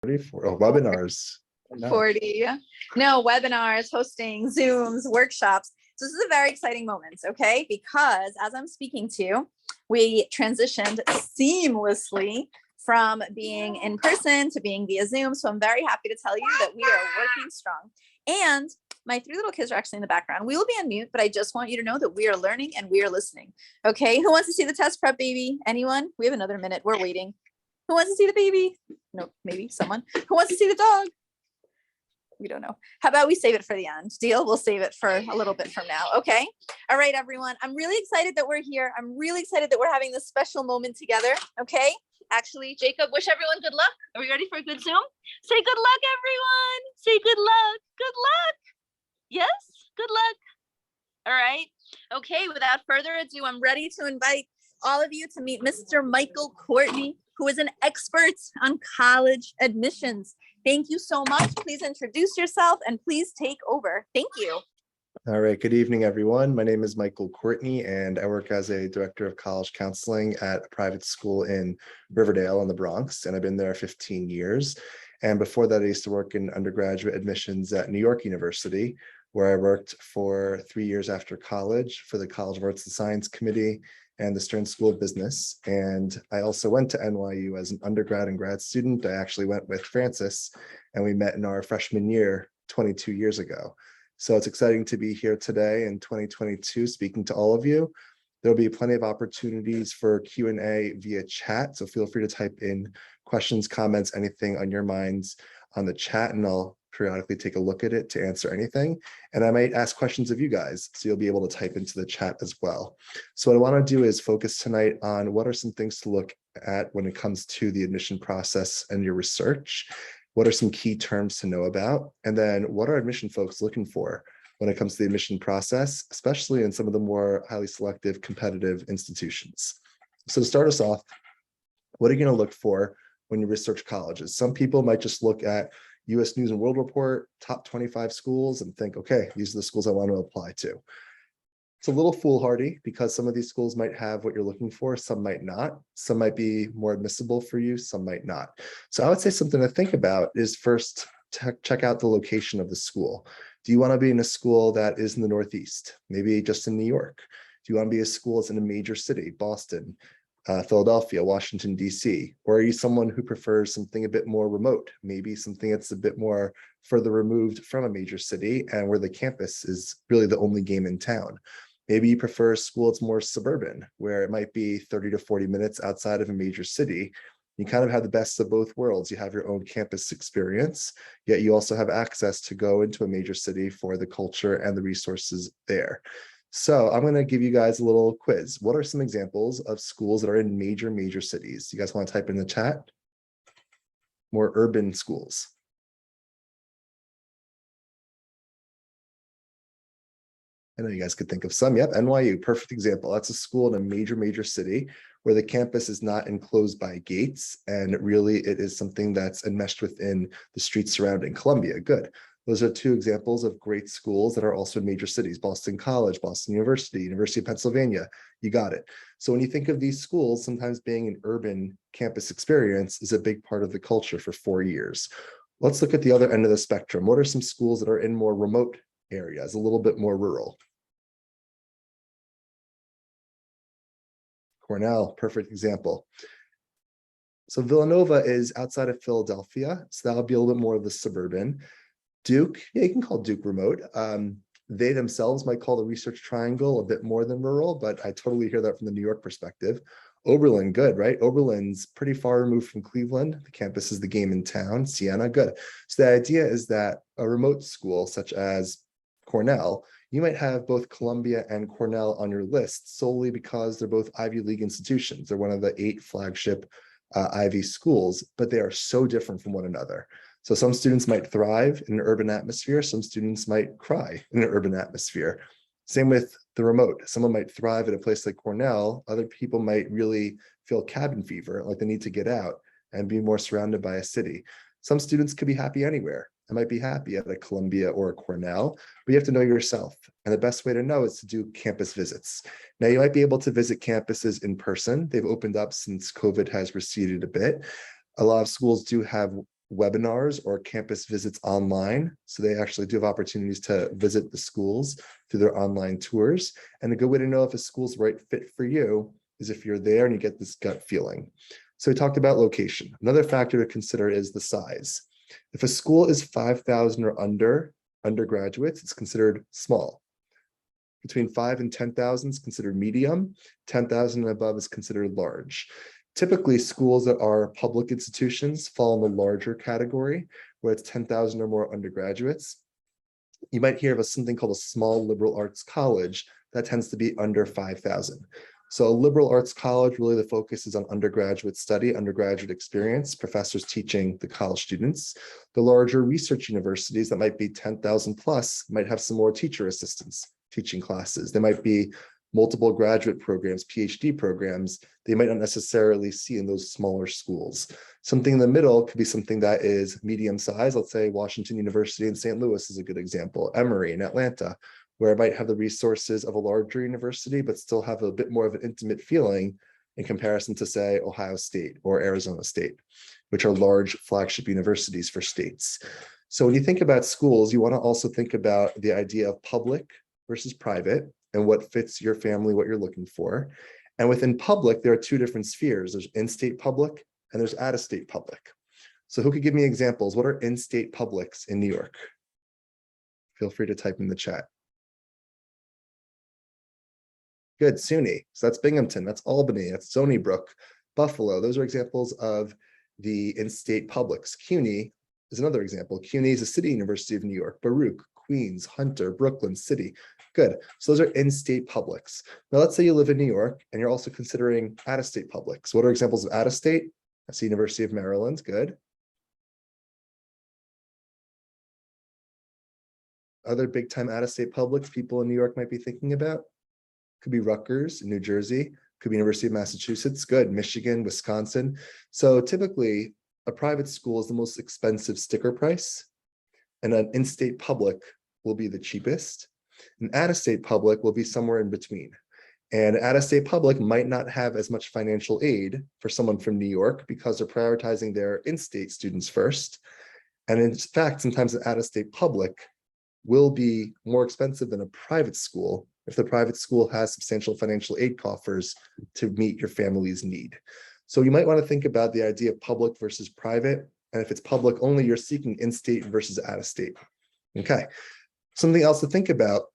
Webinars. No. 40. No, webinars, hosting, Zooms, workshops. So this is a very exciting moment, okay? Because as I'm speaking to, we transitioned seamlessly from being in person to being via Zoom. So I'm very happy to tell you that we are working strong. And my 3 little kids are actually in the background. We will be on mute, but I just want you to know that we are learning and we are listening. Okay, who wants to see the test prep baby? Anyone? We have another minute. We're waiting. Who wants to see the baby? No, maybe someone. Who wants to see the dog? We don't know. How about we save it for the end? Deal? We'll save it for a little bit from now. Okay. All right, everyone. I'm really excited that we're here. I'm really excited that we're having this special moment together. Okay. Actually, Jacob, wish everyone good luck. Are we ready for a good Zoom? Say good luck, everyone. Say good luck. Good luck. Yes. Good luck. All right. Okay. Without further ado, I'm ready to invite all of you to meet Mr. Michael Courtney, who is an expert on college admissions. Thank you so much. Please introduce yourself and please take over. Thank you. All right. Good evening, everyone. My name is Michael Courtney, and I work as a director of college counseling at a private school in Riverdale in the Bronx, and I've been there 15 years. And before that, I used to work in undergraduate admissions at New York University, where I worked for 3 years after college for the College of Arts and Science Committee and the Stern School of Business. And I also went to NYU as an undergrad and grad student. I actually went with Francis, and we met in our freshman year 22 years ago. So it's exciting to be here today in 2022, speaking to all of you. There'll be plenty of opportunities for Q&A via chat. So feel free to type in questions, comments, anything on your minds on the chat, and I'll periodically take a look at it to answer anything. And I might ask questions of you guys, so you'll be able to type into the chat as well. So what I want to do is focus tonight on what are some things to look at when it comes to the admission process and your research. What are some key terms to know about? And then what are admission folks looking for when it comes to the admission process, especially in some of the more highly selective competitive institutions? So to start us off, what are you going to look for when you research colleges? Some people might just look at US News and World Report, top 25 schools, and think, okay, these are the schools I want to apply to. It's a little foolhardy because some of these schools might have what you're looking for, some might not. Some might be more admissible for you, some might not. So I would say something to think about is first, check out the location of the school. Do you want to be in a school that is in the Northeast, maybe just in New York? Do you want to be a school that's in a major city, Boston, Philadelphia, Washington, DC? Or are you someone who prefers something a bit more remote, maybe something that's a bit more further removed from a major city and where the campus is really the only game in town? Maybe you prefer a school that's more suburban, where it might be 30 to 40 minutes outside of a major city. You kind of have the best of both worlds. You have your own campus experience, yet you also have access to go into a major city for the culture and the resources there. So I'm going to give you guys a little quiz. What are some examples of schools that are in major cities? You guys want to type in the chat? More urban schools. I know you guys could think of some. Yep, NYU, perfect example. That's a school in a major city where the campus is not enclosed by gates, and really it is something that's enmeshed within the streets surrounding Columbia. Good. Those are 2 examples of great schools that are also in major cities: Boston College, Boston University, University of Pennsylvania. You got it. So when you think of these schools, sometimes being an urban campus experience is a big part of the culture for 4 years. Let's look at the other end of the spectrum. What are some schools that are in more remote areas, a little bit more rural? Cornell, perfect example. So Villanova is outside of Philadelphia, so that'll be a little bit more of the suburban. Duke, yeah, you can call Duke remote. They themselves might call the Research Triangle a bit more than rural, but I totally hear that from the New York perspective. Oberlin, good, right? Oberlin's pretty far removed from Cleveland. The campus is the game in town. Siena, good. So the idea is that a remote school such as Cornell, you might have both Columbia and Cornell on your list solely because they're both Ivy League institutions. They're one of the 8 flagship Ivy schools, but they are so different from one another. So some students might thrive in an urban atmosphere. Some students might cry in an urban atmosphere. Same with the remote. Someone might thrive at a place like Cornell. Other people might really feel cabin fever, like they need to get out and be more surrounded by a city. Some students could be happy anywhere. I might be happy at a Columbia or a Cornell, but you have to know yourself. And the best way to know is to do campus visits. Now, you might be able to visit campuses in person. They've opened up since COVID has receded a bit. A lot of schools do have webinars or campus visits online. So they actually do have opportunities to visit the schools through their online tours. And a good way to know if a school's the right fit for you is if you're there and you get this gut feeling. So we talked about location. Another factor to consider is the size. If a school is 5,000 or under undergraduates, it's considered small. Between 5 and 10,000 is considered medium. 10,000 and above is considered large. Typically, schools that are public institutions fall in the larger category, where it's 10,000 or more undergraduates. You might hear of something called a small liberal arts college that tends to be under 5,000. So a liberal arts college, really the focus is on undergraduate study, undergraduate experience, professors teaching the college students. The larger research universities that might be 10,000 plus might have some more teacher assistants teaching classes. There might be multiple graduate programs, PhD programs, they might not necessarily see in those smaller schools. Something in the middle could be something that is medium size. Let's say Washington University in St. Louis is a good example, Emory in Atlanta, where it might have the resources of a larger university, but still have a bit more of an intimate feeling in comparison to, say, Ohio State or Arizona State, which are large flagship universities for states. So when you think about schools, you want to also think about the idea of public versus private and what fits your family, what you're looking for. And within public, there are two different spheres. There's in-state public and there's out-of-state public. So who could give me examples? What are in-state publics in New York? Feel free to type in the chat. Good, SUNY. So that's Binghamton, that's Albany, that's Stony Brook, Buffalo. Those are examples of the in-state publics. CUNY is another example. CUNY is a city university of New York, Baruch, Queens, Hunter, Brooklyn, City. Good. So those are in-state publics. Now, let's say you live in New York and you're also considering out-of-state publics. What are examples of out-of-state? That's the University of Maryland. Good. Other big-time out-of-state publics people in New York might be thinking about? Could be Rutgers in New Jersey. Could be University of Massachusetts. Good. Michigan, Wisconsin. So typically, a private school is the most expensive sticker price, and an in-state public will be the cheapest. An out-of-state public will be somewhere in between. And an out-of-state public might not have as much financial aid for someone from New York because they're prioritizing their in-state students first. And in fact, sometimes an out-of-state public will be more expensive than a private school if the private school has substantial financial aid coffers to meet your family's need. So you might want to think about the idea of public versus private. And if it's public only, you're seeking in-state versus out-of-state. Okay. Something else to think about,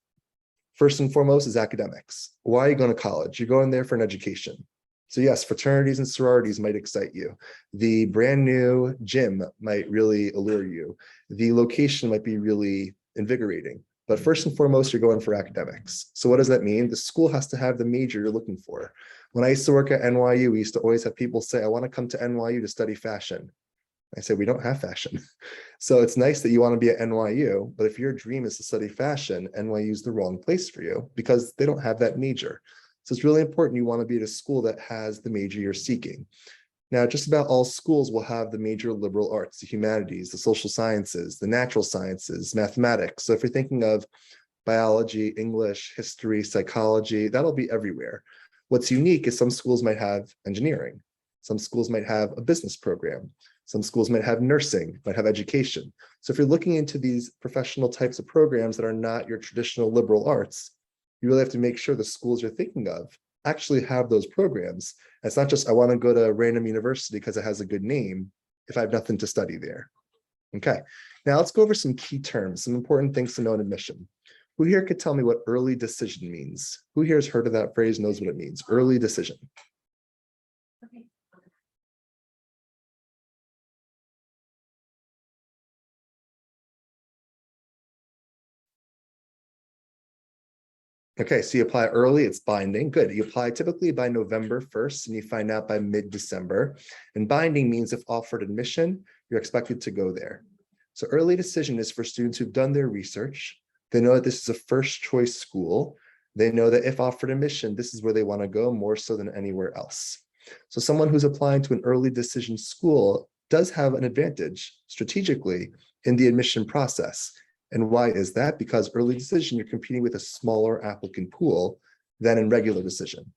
first and foremost, is academics. Why are you going to college? You're going there for an education. So yes, fraternities and sororities might excite you. The brand new gym might really allure you. The location might be really invigorating. But first and foremost, you're going for academics. So what does that mean? The school has to have the major you're looking for. When I used to work at NYU, we used to always have people say, I want to come to NYU to study fashion. I said, we don't have fashion. So it's nice that you want to be at NYU, but if your dream is to study fashion, NYU is the wrong place for you because they don't have that major. So it's really important you want to be at a school that has the major you're seeking. Now, just about all schools will have the major liberal arts, the humanities, the social sciences, the natural sciences, mathematics. So if you're thinking of biology, English, history, psychology, that'll be everywhere. What's unique is some schools might have engineering. Some schools might have a business program. Some schools might have nursing, might have education. So if you're looking into these professional types of programs that are not your traditional liberal arts, you really have to make sure the schools you're thinking of actually have those programs. And it's not just, I want to go to a random university because it has a good name if I have nothing to study there. Okay, now let's go over some key terms, some important things to know in admission. Who here could tell me what early decision means? Who here has heard of that phrase, knows what it means? Early decision. Okay. Okay, so you apply early, it's binding. Good. You apply typically by November 1st and you find out by mid-December. And binding means if offered admission, you're expected to go there. So early decision is for students who've done their research. They know that this is a first choice school. They know that if offered admission, this is where they want to go more so than anywhere else. So someone who's applying to an early decision school does have an advantage strategically in the admission process. And why is that? Because early decision, you're competing with a smaller applicant pool than in regular decision.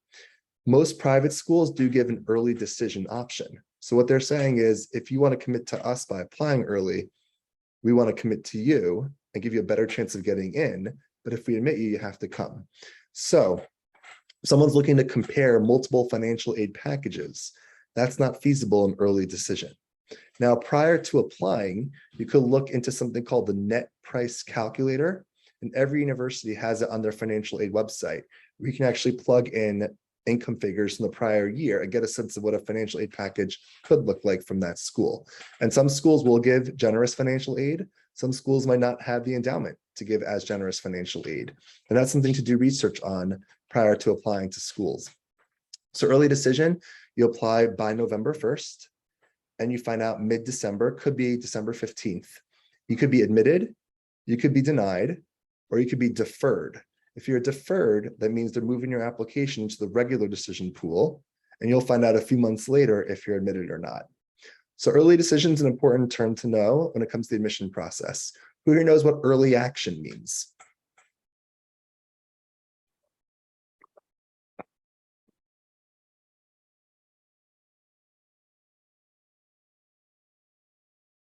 Most private schools do give an early decision option. So what they're saying is, if you want to commit to us by applying early, we want to commit to you and give you a better chance of getting in. But if we admit you, you have to come. So if someone's looking to compare multiple financial aid packages, that's not feasible in early decision. Now, prior to applying, you could look into something called the net price calculator, and every university has it on their financial aid website, where you can actually plug in income figures from the prior year and get a sense of what a financial aid package could look like from that school. And some schools will give generous financial aid. Some schools might not have the endowment to give as generous financial aid. And that's something to do research on prior to applying to schools. So early decision, you apply by November 1st, and you find out mid-December, could be December 15th. You could be admitted, you could be denied, or you could be deferred. If you're deferred, that means they're moving your application to the regular decision pool, and you'll find out a few months later if you're admitted or not. So early decision is an important term to know when it comes to the admission process. Who here knows what early action means?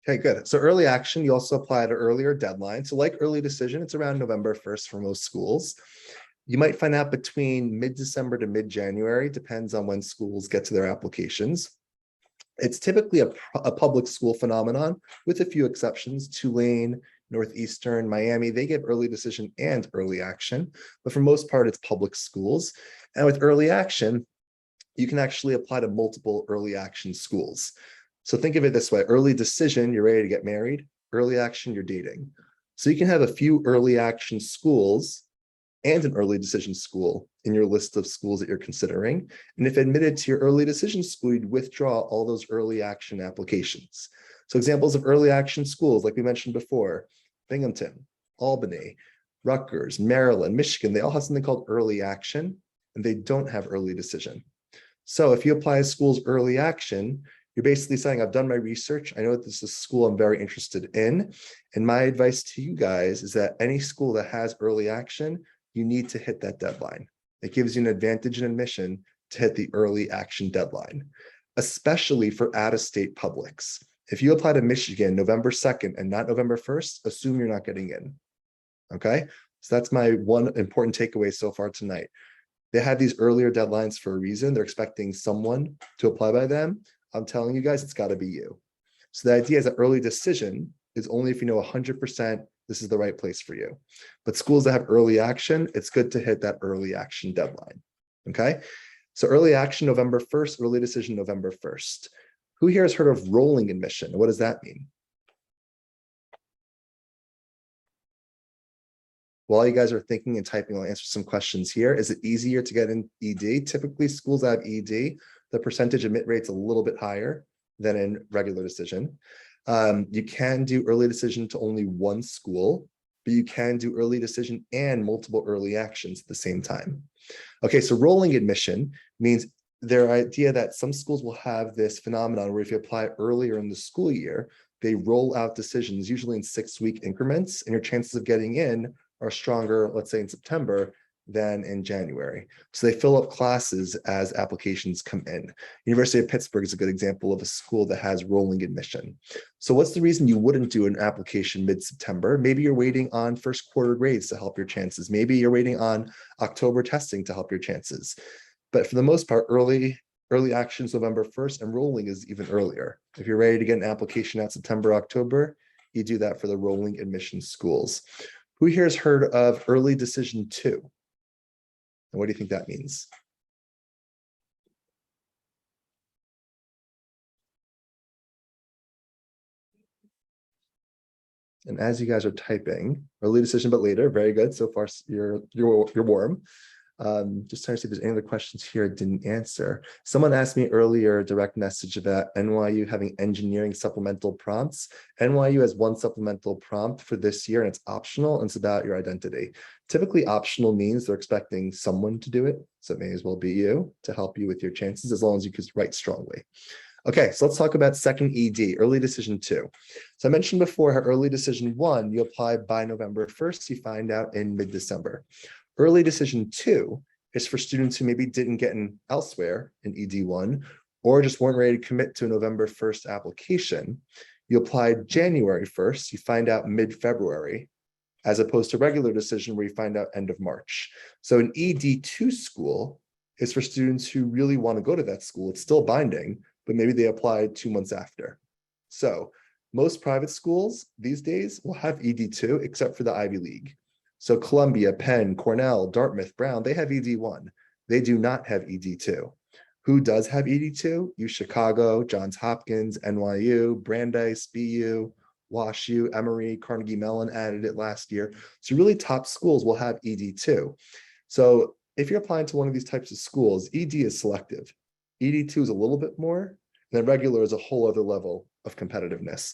Okay, good. So early action, you also apply at an earlier deadline. So like early decision, it's around November 1st for most schools. You might find out between mid-December to mid-January, depends on when schools get to their applications. It's typically a public school phenomenon with a few exceptions. Tulane, Northeastern, Miami, they give early decision and early action, but for most part, it's public schools. And with early action, you can actually apply to multiple early action schools. So think of it this way: early decision, you're ready to get married; early action, you're dating. So you can have a few early action schools and an early decision school in your list of schools that you're considering. And if admitted to your early decision school, you'd withdraw all those early action applications. So examples of early action schools, like we mentioned before, Binghamton, Albany, Rutgers, Maryland, Michigan, they all have something called early action, and they don't have early decision. So if you apply a school's early action, you're basically saying, I've done my research. I know that this is a school I'm very interested in. And my advice to you guys is that any school that has early action, you need to hit that deadline. It gives you an advantage in admission to hit the early action deadline, especially for out-of-state publics. If you apply to Michigan November 2nd and not November 1st, assume you're not getting in. Okay, so that's my one important takeaway so far tonight. They have these earlier deadlines for a reason. They're expecting someone to apply by them. I'm telling you guys, it's got to be you. So the idea is that early decision is only if you know 100% this is the right place for you. But schools that have early action, it's good to hit that early action deadline. Okay, so early action November 1st, early decision November 1st. Who here has heard of rolling admission? What does that mean? While you guys are thinking and typing, I'll answer some questions here. Is it easier to get in ED? Typically, schools that have ED, the percentage admit rate's a little bit higher than in regular decision. You can do early decision to only one school, but you can do early decision and multiple early actions at the same time. Okay, so rolling admission means their idea that some schools will have this phenomenon where if you apply earlier in the school year, they roll out decisions, usually in 6-week increments, and your chances of getting in are stronger, let's say in September, than in January. So they fill up classes as applications come in. University of Pittsburgh is a good example of a school that has rolling admission. So what's the reason you wouldn't do an application mid-September? Maybe you're waiting on first quarter grades to help your chances. Maybe you're waiting on October testing to help your chances. But for the most part, early actions November 1st, and rolling is even earlier. If you're ready to get an application out September, October, you do that for the rolling admission schools. Who here has heard of early decision 2? And what do you think that means? And as you guys are typing, early decision but later, very good. So far, you're warm. Just trying to see if there's any other questions here I didn't answer. Someone asked me earlier, direct message about NYU having engineering supplemental prompts. NYU has one supplemental prompt for this year, and it's optional, and it's about your identity. Typically, optional means they're expecting someone to do it, so it may as well be you to help you with your chances, as long as you can write strongly. Okay, so let's talk about second ED, early decision 2. So I mentioned before how early decision 1, you apply by November 1st, you find out in mid-December. Early decision 2 is for students who maybe didn't get in elsewhere in ED1, or just weren't ready to commit to a November 1st application, you applied January 1st, you find out mid-February, as opposed to regular decision where you find out end of March. So an ED2 school is for students who really want to go to that school. It's still binding, but maybe they applied 2 months after. So most private schools these days will have ED2 except for the Ivy League. So Columbia, Penn, Cornell, Dartmouth, Brown, they have ED1. They do not have ED2. Who does have ED2? U Chicago, Johns Hopkins, NYU, Brandeis, BU, WashU, Emory, Carnegie Mellon added it last year. So really top schools will have ED2. So if you're applying to one of these types of schools, ED is selective. ED2 is a little bit more, and then regular is a whole other level of competitiveness.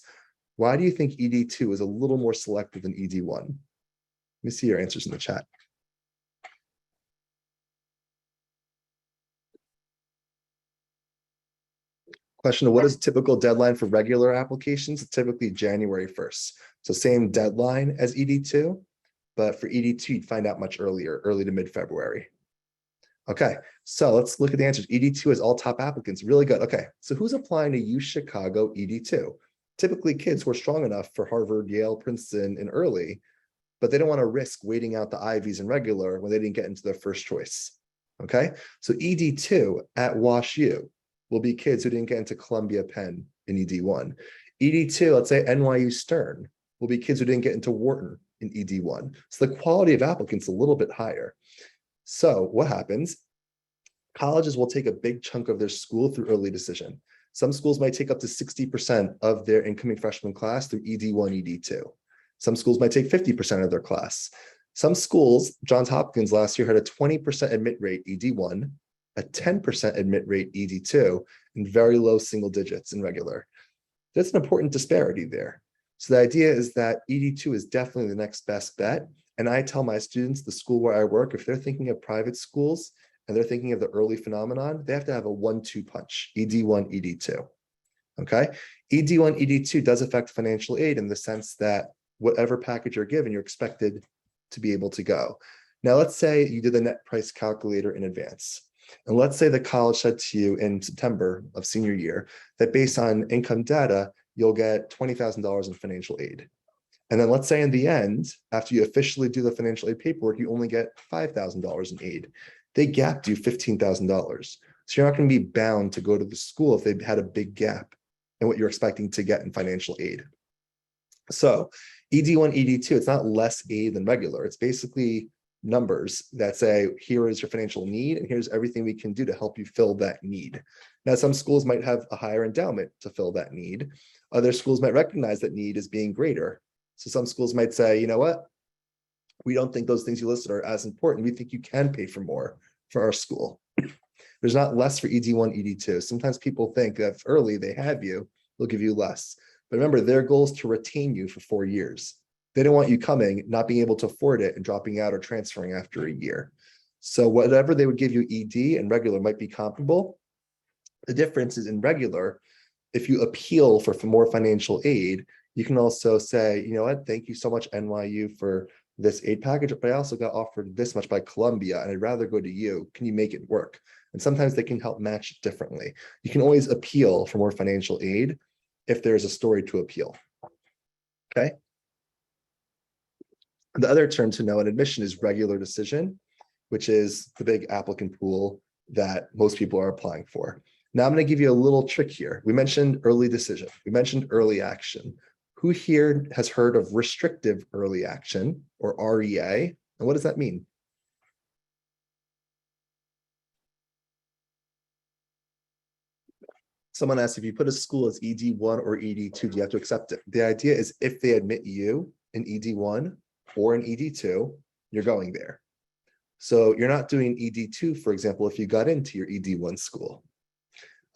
Why do you think ED2 is a little more selective than ED1? Let me see your answers in the chat. Question of what is typical deadline for regular applications? It's typically January 1st. So same deadline as ED2, but for ED2, you'd find out much earlier, early to mid-February. Okay, so let's look at the answers. ED2 is all top applicants, really good. Okay, so who's applying to U Chicago ED2? Typically kids who are strong enough for Harvard, Yale, Princeton, and early, but they don't want to risk waiting out the Ivies and regular when they didn't get into their first choice. Okay, so ED2 at WashU will be kids who didn't get into Columbia, Penn in ED1. ED2, let's say NYU Stern, will be kids who didn't get into Wharton in ED1. So the quality of applicants is a little bit higher. So what happens? Colleges will take a big chunk of their school through early decision. Some schools might take up to 60% of their incoming freshman class through ED1, ED2. Some schools might take 50% of their class. Some schools, Johns Hopkins last year had a 20% admit rate ED1, a 10% admit rate ED2, and very low single digits in regular. That's an important disparity there. So the idea is that ED2 is definitely the next best bet. And I tell my students, the school where I work, if they're thinking of private schools and they're thinking of the early phenomenon, they have to have a 1-2 punch, ED1, ED2. Okay, ED1, ED2 does affect financial aid in the sense that whatever package you're given, you're expected to be able to go. Now, let's say you did the net price calculator in advance. And let's say the college said to you in September of senior year that based on income data, you'll get $20,000 in financial aid. And then let's say in the end, after you officially do the financial aid paperwork, you only get $5,000 in aid. They gapped you $15,000. So you're not going to be bound to go to the school if they had a big gap in what you're expecting to get in financial aid. So ED1, ED2, it's not less aid than regular. It's basically numbers that say, here is your financial need, and here's everything we can do to help you fill that need. Now, some schools might have a higher endowment to fill that need. Other schools might recognize that need as being greater. So some schools might say, you know what? We don't think those things you listed are as important. We think you can pay for more for our school. There's not less for ED1, ED2. Sometimes people think that if early they have you, they'll give you less. But remember, their goal is to retain you for 4 years. They don't want you coming, not being able to afford it, and dropping out or transferring after a year. So whatever they would give you ED and regular might be comparable. The difference is in regular, if you appeal for more financial aid, you can also say, you know what, thank you so much, NYU, for this aid package, but I also got offered this much by Columbia, and I'd rather go to you. Can you make it work? And sometimes they can help match it differently. You can always appeal for more financial aid if there's a story to appeal. Okay. The other term to know in admission is regular decision, which is the big applicant pool that most people are applying for. Now I'm going to give you a little trick here. We mentioned early decision. We mentioned early action. Who here has heard of restrictive early action, or REA? And what does that mean? Someone asked if you put a school as ED1 or ED2, do you have to accept it? The idea is if they admit you in ED1 or in ED2, you're going there. So you're not doing ED2, for example, if you got into your ED1 school.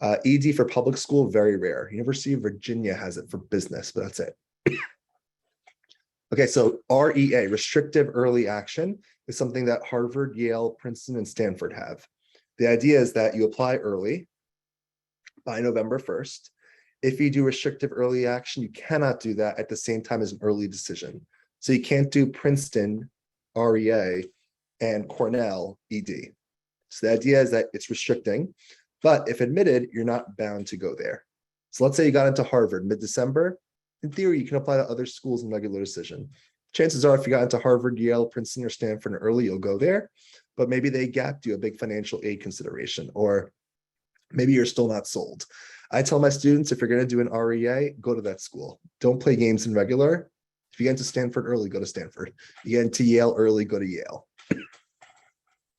ED for public school, very rare. University of Virginia has it for business, but that's it. Okay, so REA, restrictive early action, is something that Harvard, Yale, Princeton, and Stanford have. The idea is that you apply early by November 1st. If you do restrictive early action, you cannot do that at the same time as an early decision. So you can't do Princeton REA and Cornell ED. So the idea is that it's restricting. But if admitted, you're not bound to go there. So let's say you got into Harvard mid-December. In theory, you can apply to other schools in regular decision. Chances are if you got into Harvard, Yale, Princeton, or Stanford early, you'll go there. But maybe they gapped you a big financial aid consideration, or maybe you're still not sold. I tell my students, if you're going to do an REA, go to that school. Don't play games in regular. If you get into Stanford early, go to Stanford. You get into Yale early, go to Yale.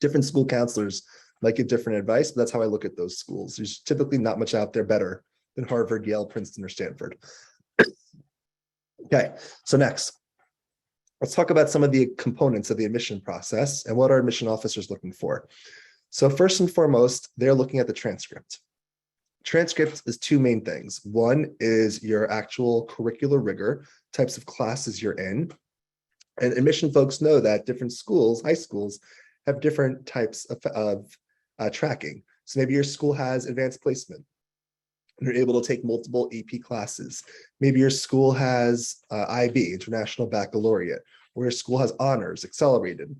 Different school counselors might give different advice, but that's how I look at those schools. There's typically not much out there better than Harvard, Yale, Princeton, or Stanford. Okay, so next, let's talk about some of the components of the admission process and what are admission officers looking for. So first and foremost, they're looking at the transcript. Transcript is two main things. One is your actual curricular rigor, types of classes you're in. And admission folks know that different schools, high schools, have different types of tracking. So maybe your school has advanced placement. You're able to take multiple AP classes. Maybe your school has IB, International Baccalaureate, or your school has honors, accelerated.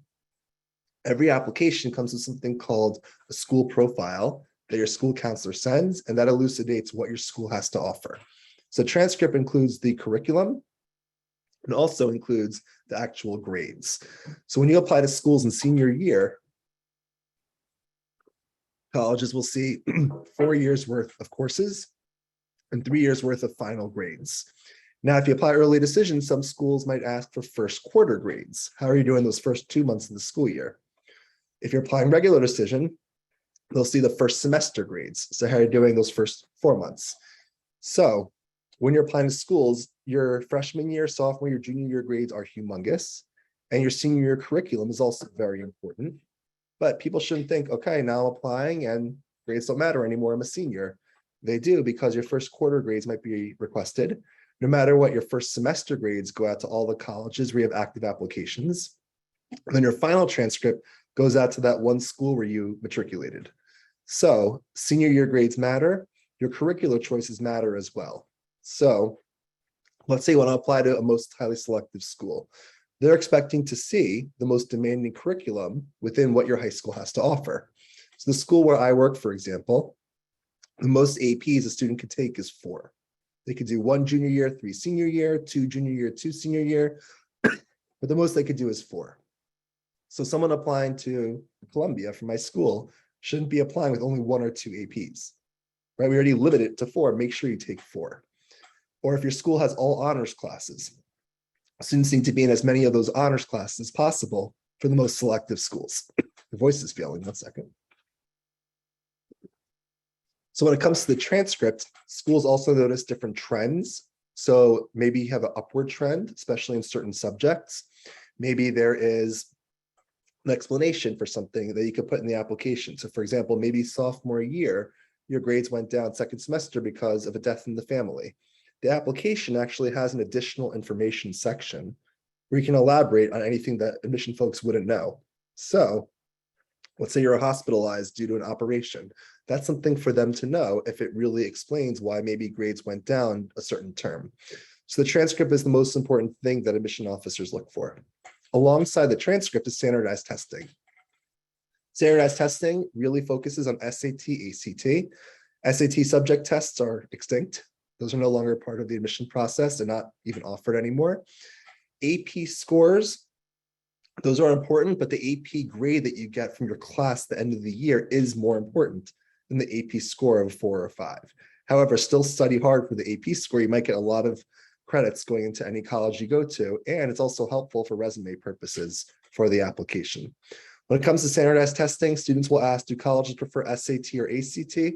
Every application comes with something called a school profile that your school counselor sends, and that elucidates what your school has to offer. So transcript includes the curriculum and also includes the actual grades. So when you apply to schools in senior year, colleges will see 4 years worth of courses and 3 years worth of final grades. Now, if you apply early decision, some schools might ask for first quarter grades. How are you doing those first 2 months of the school year? If you're applying regular decision, they'll see the first semester grades. So how are you doing those first 4 months? So when you're applying to schools, your freshman year, sophomore year, junior year grades are humongous. And your senior year curriculum is also very important. But people shouldn't think, okay, now I'm applying and grades don't matter anymore. I'm a senior. They do, because your first quarter grades might be requested. No matter what, your first semester grades go out to all the colleges where you have active applications. And then your final transcript goes out to that one school where you matriculated. So senior year grades matter. Your curricular choices matter as well. So let's say you want to apply to a most highly selective school. They're expecting to see the most demanding curriculum within what your high school has to offer. So the school where I work, for example, the most APs a student could take is 4. They could do 1 junior year, 3 senior year, 2 junior year, 2 senior year, but the most they could do is 4. So someone applying to Columbia from my school shouldn't be applying with only 1 or 2 APs, right? We already limit it to 4, make sure you take 4. Or if your school has all honors classes, students need to be in as many of those honors classes as possible for the most selective schools. The voice is failing, 1 second. So when it comes to the transcript, schools also notice different trends. So maybe you have an upward trend, especially in certain subjects. Maybe there is an explanation for something that you could put in the application. So for example, maybe sophomore year, your grades went down second semester because of a death in the family. The application actually has an additional information section where you can elaborate on anything that admission folks wouldn't know. So let's say you're hospitalized due to an operation. That's something for them to know if it really explains why maybe grades went down a certain term. So the transcript is the most important thing that admission officers look for. Alongside the transcript is standardized testing. Standardized testing really focuses on SAT, ACT. SAT subject tests are extinct. Those are no longer part of the admission process. They're not even offered anymore. AP scores, those are important, but the AP grade that you get from your class at the end of the year is more important than the AP score of 4 or 5. However, still study hard for the AP score. You might get a lot of credits going into any college you go to, and it's also helpful for resume purposes for the application. When it comes to standardized testing, students will ask, do colleges prefer SAT or ACT?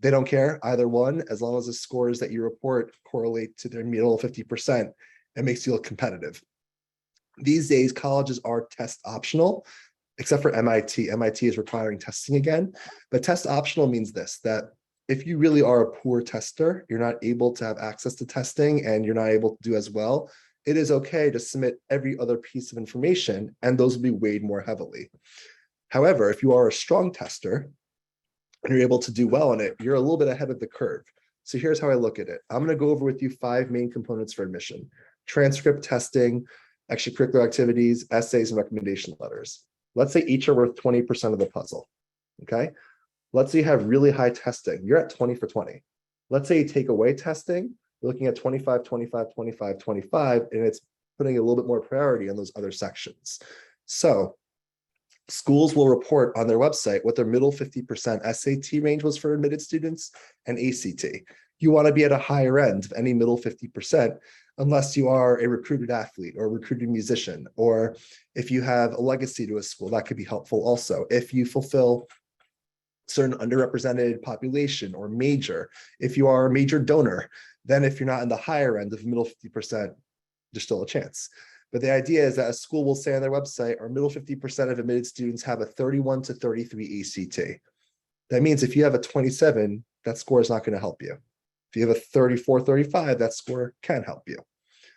They don't care, either one, as long as the scores that you report correlate to their middle 50%, it makes you look competitive. These days, colleges are test optional, except for MIT. MIT is requiring testing again, but test optional means this, that if you really are a poor tester, you're not able to have access to testing and you're not able to do as well, it is okay to submit every other piece of information and those will be weighed more heavily. However, if you are a strong tester and you're able to do well on it, you're a little bit ahead of the curve. So here's how I look at it. I'm going to go over with you 5 main components for admission: transcript, testing, extracurricular activities, essays, and recommendation letters. Let's say each are worth 20% of the puzzle, okay? Let's say you have really high testing. You're at 20 for 20. Let's say you take away testing, you're looking at 25, 25, 25, 25, and it's putting a little bit more priority on those other sections. So schools will report on their website what their middle 50% SAT range was for admitted students and ACT. You want to be at a higher end of any middle 50%, unless you are a recruited athlete or a recruited musician, or if you have a legacy to a school, that could be helpful also. If you fulfill certain underrepresented population or major, if you are a major donor, then if you're not in the higher end of middle 50%, there's still a chance. But the idea is that a school will say on their website, our middle 50% of admitted students have a 31 to 33 ACT. That means if you have a 27, that score is not going to help you. If you have a 34, 35, that score can help you.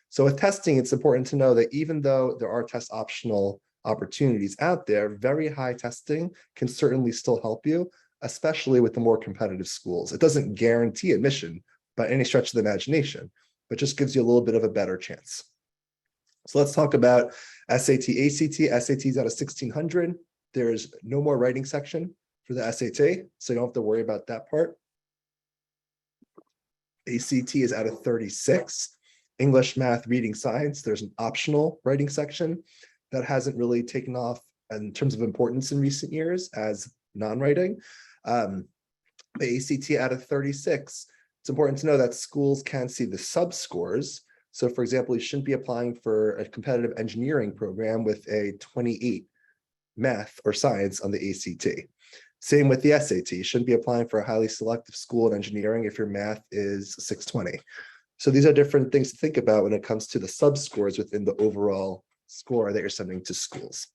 So with testing, it's important to know that even though there are test optional opportunities out there, very high testing can certainly still help you, especially with the more competitive schools. It doesn't guarantee admission by any stretch of the imagination, but just gives you a little bit of a better chance. So let's talk about SAT, ACT. SAT is at a 1600. There's no more writing section for the SAT, so you don't have to worry about that part. ACT is at a 36. English, math, reading, science, there's an optional writing section that hasn't really taken off in terms of importance in recent years as non-writing. The ACT at a 36, it's important to know that schools can see the sub-scores. So for example, you shouldn't be applying for a competitive engineering program with a 28 math or science on the ACT. Same with the SAT, you shouldn't be applying for a highly selective school in engineering if your math is 620. So these are different things to think about when it comes to the sub-scores within the overall score that you're sending to schools.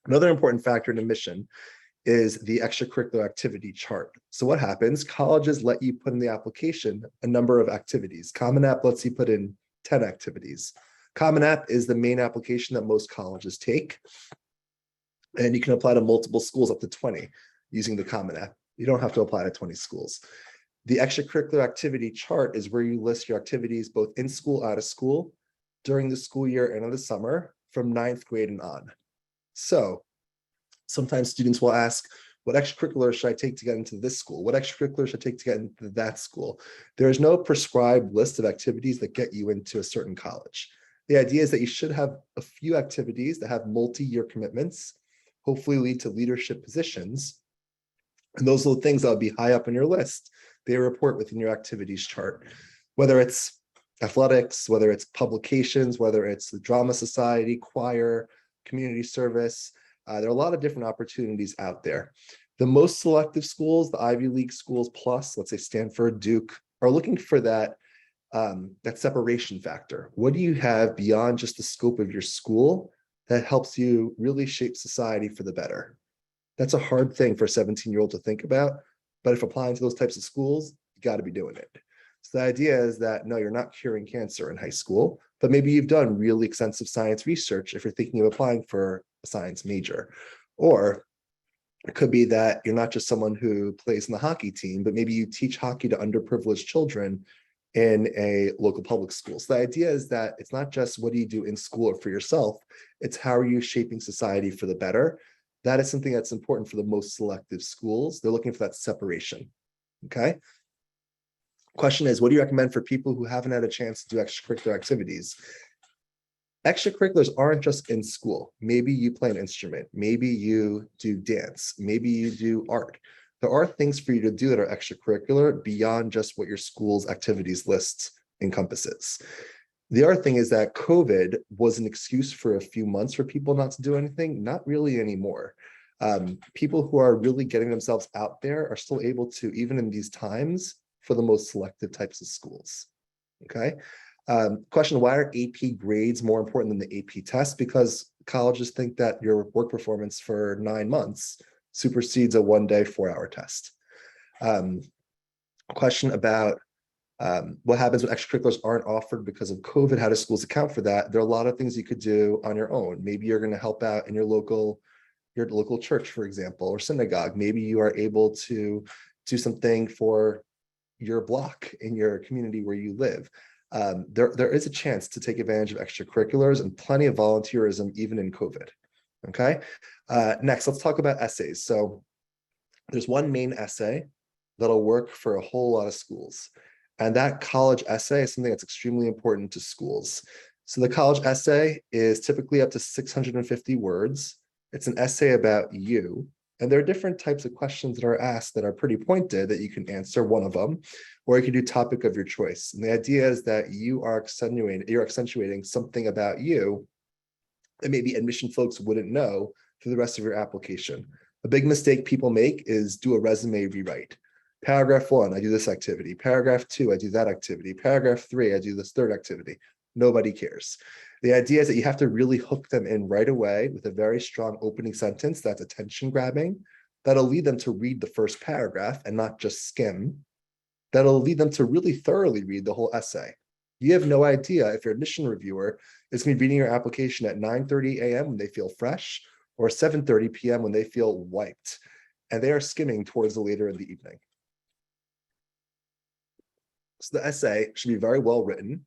Another important factor in admission is the extracurricular activity chart. So what happens? Colleges let you put in the application a number of activities. Common App lets you put in 10 activities. Common App is the main application that most colleges take. And you can apply to multiple schools up to 20 using the Common App. You don't have to apply to 20 schools. The extracurricular activity chart is where you list your activities both in school, out of school, during the school year and in the summer from 9th grade and on. So sometimes students will ask, what extracurricular should I take to get into this school? What extracurricular should I take to get into that school? There is no prescribed list of activities that get you into a certain college. The idea is that you should have a few activities that have multi-year commitments, hopefully lead to leadership positions. And those are the things that will be high up on your list. They report within your activities chart, whether it's athletics, whether it's publications, whether it's the drama society, choir, community service. There are a lot of different opportunities out there. The most selective schools, the Ivy League schools plus, let's say Stanford, Duke, are looking for that, that separation factor. What do you have beyond just the scope of your school that helps you really shape society for the better? That's a hard thing for a 17-year-old to think about, but if applying to those types of schools, you got to be doing it. So the idea is that, no, you're not curing cancer in high school, but maybe you've done really extensive science research if you're thinking of applying for a science major. Or it could be that you're not just someone who plays in the hockey team, but maybe you teach hockey to underprivileged children in a local public school. So the idea is that it's not just what do you do in school or for yourself, it's how are you shaping society for the better. That is something that's important for the most selective schools. They're looking for that separation, okay? Question is, what do you recommend for people who haven't had a chance to do extracurricular activities? Extracurriculars aren't just in school. Maybe you play an instrument, maybe you do dance, maybe you do art. There are things for you to do that are extracurricular beyond just what your school's activities list encompasses. The other thing is that COVID was an excuse for a few months for people not to do anything, not really anymore. People who are really getting themselves out there are still able to, even in these times, for the most selective types of schools, okay? Question, why are AP grades more important than the AP test? Because colleges think that your work performance for 9 months supersedes a one-day 4-hour test. Question about what happens when extracurriculars aren't offered because of COVID? How do schools account for that? There are a lot of things you could do on your own. Maybe you're going to help out in your local church, for example, or synagogue. Maybe you are able to do something for your block in your community where you live. There is a chance to take advantage of extracurriculars and plenty of volunteerism, even in COVID. Okay. Next, let's talk about essays. So there's one main essay that'll work for a whole lot of schools. And that college essay is something that's extremely important to schools. So the college essay is typically up to 650 words. It's an essay about you. And there are different types of questions that are asked that are pretty pointed that you can answer one of them, or you can do topic of your choice. And the idea is that you're accentuating something about you that maybe admission folks wouldn't know for the rest of your application. A big mistake people make is do a resume rewrite. Paragraph 1, I do this activity. Paragraph 2, I do that activity. Paragraph 3, I do this third activity. Nobody cares. The idea is that you have to really hook them in right away with a very strong opening sentence that's attention grabbing. That'll lead them to read the first paragraph and not just skim. That'll lead them to really thoroughly read the whole essay. You have no idea if your admission reviewer is going to be reading your application at 9:30 a.m. when they feel fresh, or 7:30 p.m. when they feel wiped, and they are skimming towards the later in the evening. So the essay should be very well written,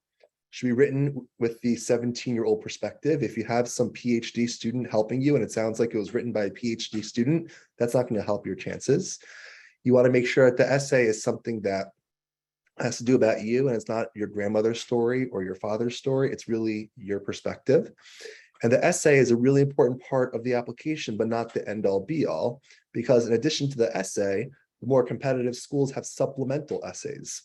should be written with the 17-year-old perspective. If you have some PhD student helping you and it sounds like it was written by a PhD student, that's not going to help your chances. You want to make sure that the essay is something that has to do about you, and it's not your grandmother's story or your father's story. It's really your perspective. And the essay is a really important part of the application, but not the end all be all, because in addition to the essay, the more competitive schools have supplemental essays.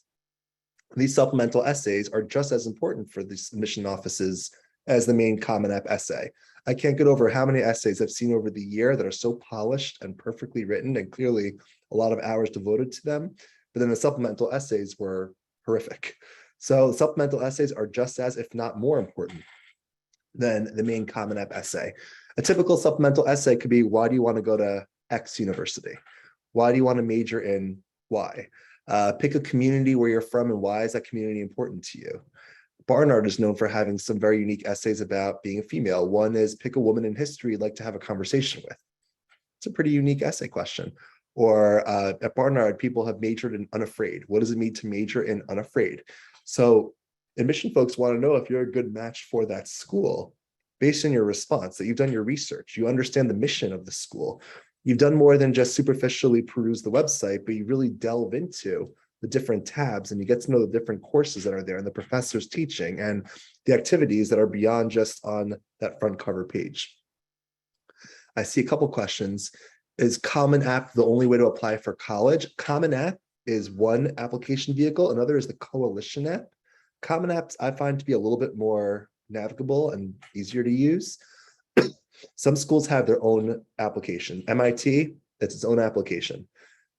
These supplemental essays are just as important for the admission offices as the main Common App essay. I can't get over how many essays I've seen over the year that are so polished and perfectly written and clearly a lot of hours devoted to them, but then the supplemental essays were horrific. So the supplemental essays are just as, if not more important than the main Common App essay. A typical supplemental essay could be, why do you want to go to X university? Why do you want to major in Y? Pick a community where you're from and why is that community important to you? Barnard is known for having some very unique essays about being a female. One is, pick a woman in history you'd like to have a conversation with. It's a pretty unique essay question. Or at Barnard, people have majored in unafraid. What does it mean to major in unafraid? So admission folks want to know if you're a good match for that school based on your response, that you've done your research, you understand the mission of the school. You've done more than just superficially peruse the website, but you really delve into the different tabs and you get to know the different courses that are there and the professors teaching and the activities that are beyond just on that front cover page. I see a couple questions. Is Common App the only way to apply for college? Common App is one application vehicle. Another is the Coalition App. Common Apps I find to be a little bit more navigable and easier to use. Some schools have their own application. MIT, it's its own application.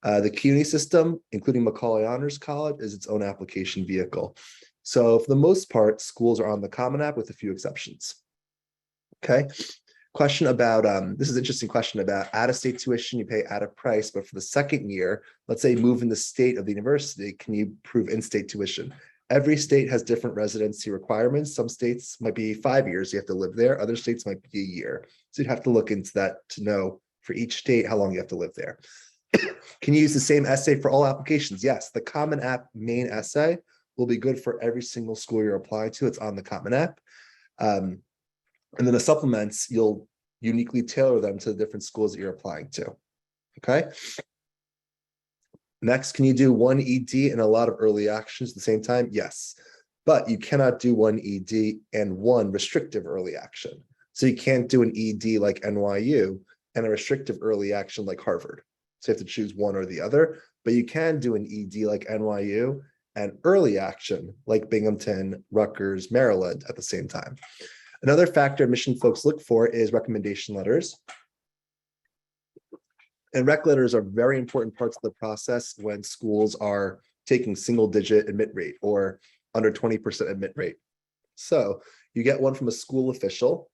The CUNY system, including Macaulay Honors College, is its own application vehicle. So for the most part, schools are on the Common App with a few exceptions. Okay. Question about, this is an interesting question about out-of-state tuition, you pay out of price, but for the second year, let's say move in the state of the university, can you prove in-state tuition? Every state has different residency requirements. Some states might be 5 years, you have to live there. Other states might be a year. So you'd have to look into that to know for each state how long you have to live there. Can you use the same essay for all applications? Yes, the Common App main essay will be good for every single school you're applying to. It's on the Common App. And then the supplements, you'll uniquely tailor them to the different schools that you're applying to. Okay. Next, can you do one ED and a lot of early actions at the same time? Yes, but you cannot do one ED and one restrictive early action. So you can't do an ED like NYU and a restrictive early action like Harvard. So you have to choose one or the other, but you can do an ED like NYU and early action like Binghamton, Rutgers, Maryland at the same time. Another factor admission folks look for is recommendation letters. And rec letters are very important parts of the process when schools are taking single-digit admit rate or under 20% admit rate. So you get one from a school official,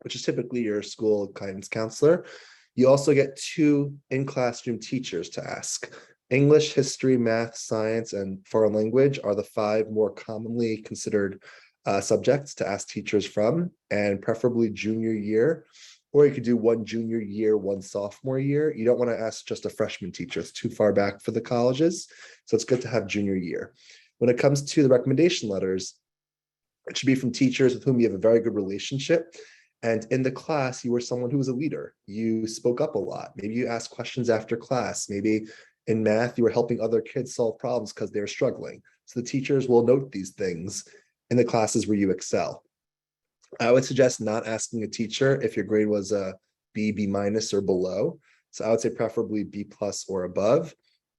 which is typically your school guidance counselor. You also get 2 in-classroom teachers to ask. English, history, math, science, and foreign language are the 5 more commonly considered subjects to ask teachers from, and preferably junior year, or you could do 1 junior year, 1 sophomore year. You don't want to ask just a freshman teacher. It's too far back for the colleges. So it's good to have junior year. When it comes to the recommendation letters, it should be from teachers with whom you have a very good relationship. And in the class, you were someone who was a leader. You spoke up a lot. Maybe you asked questions after class. Maybe in math, you were helping other kids solve problems because they're struggling. So the teachers will note these things in the classes where you excel. I would suggest not asking a teacher if your grade was a B, B minus, or below. So I would say preferably B plus or above.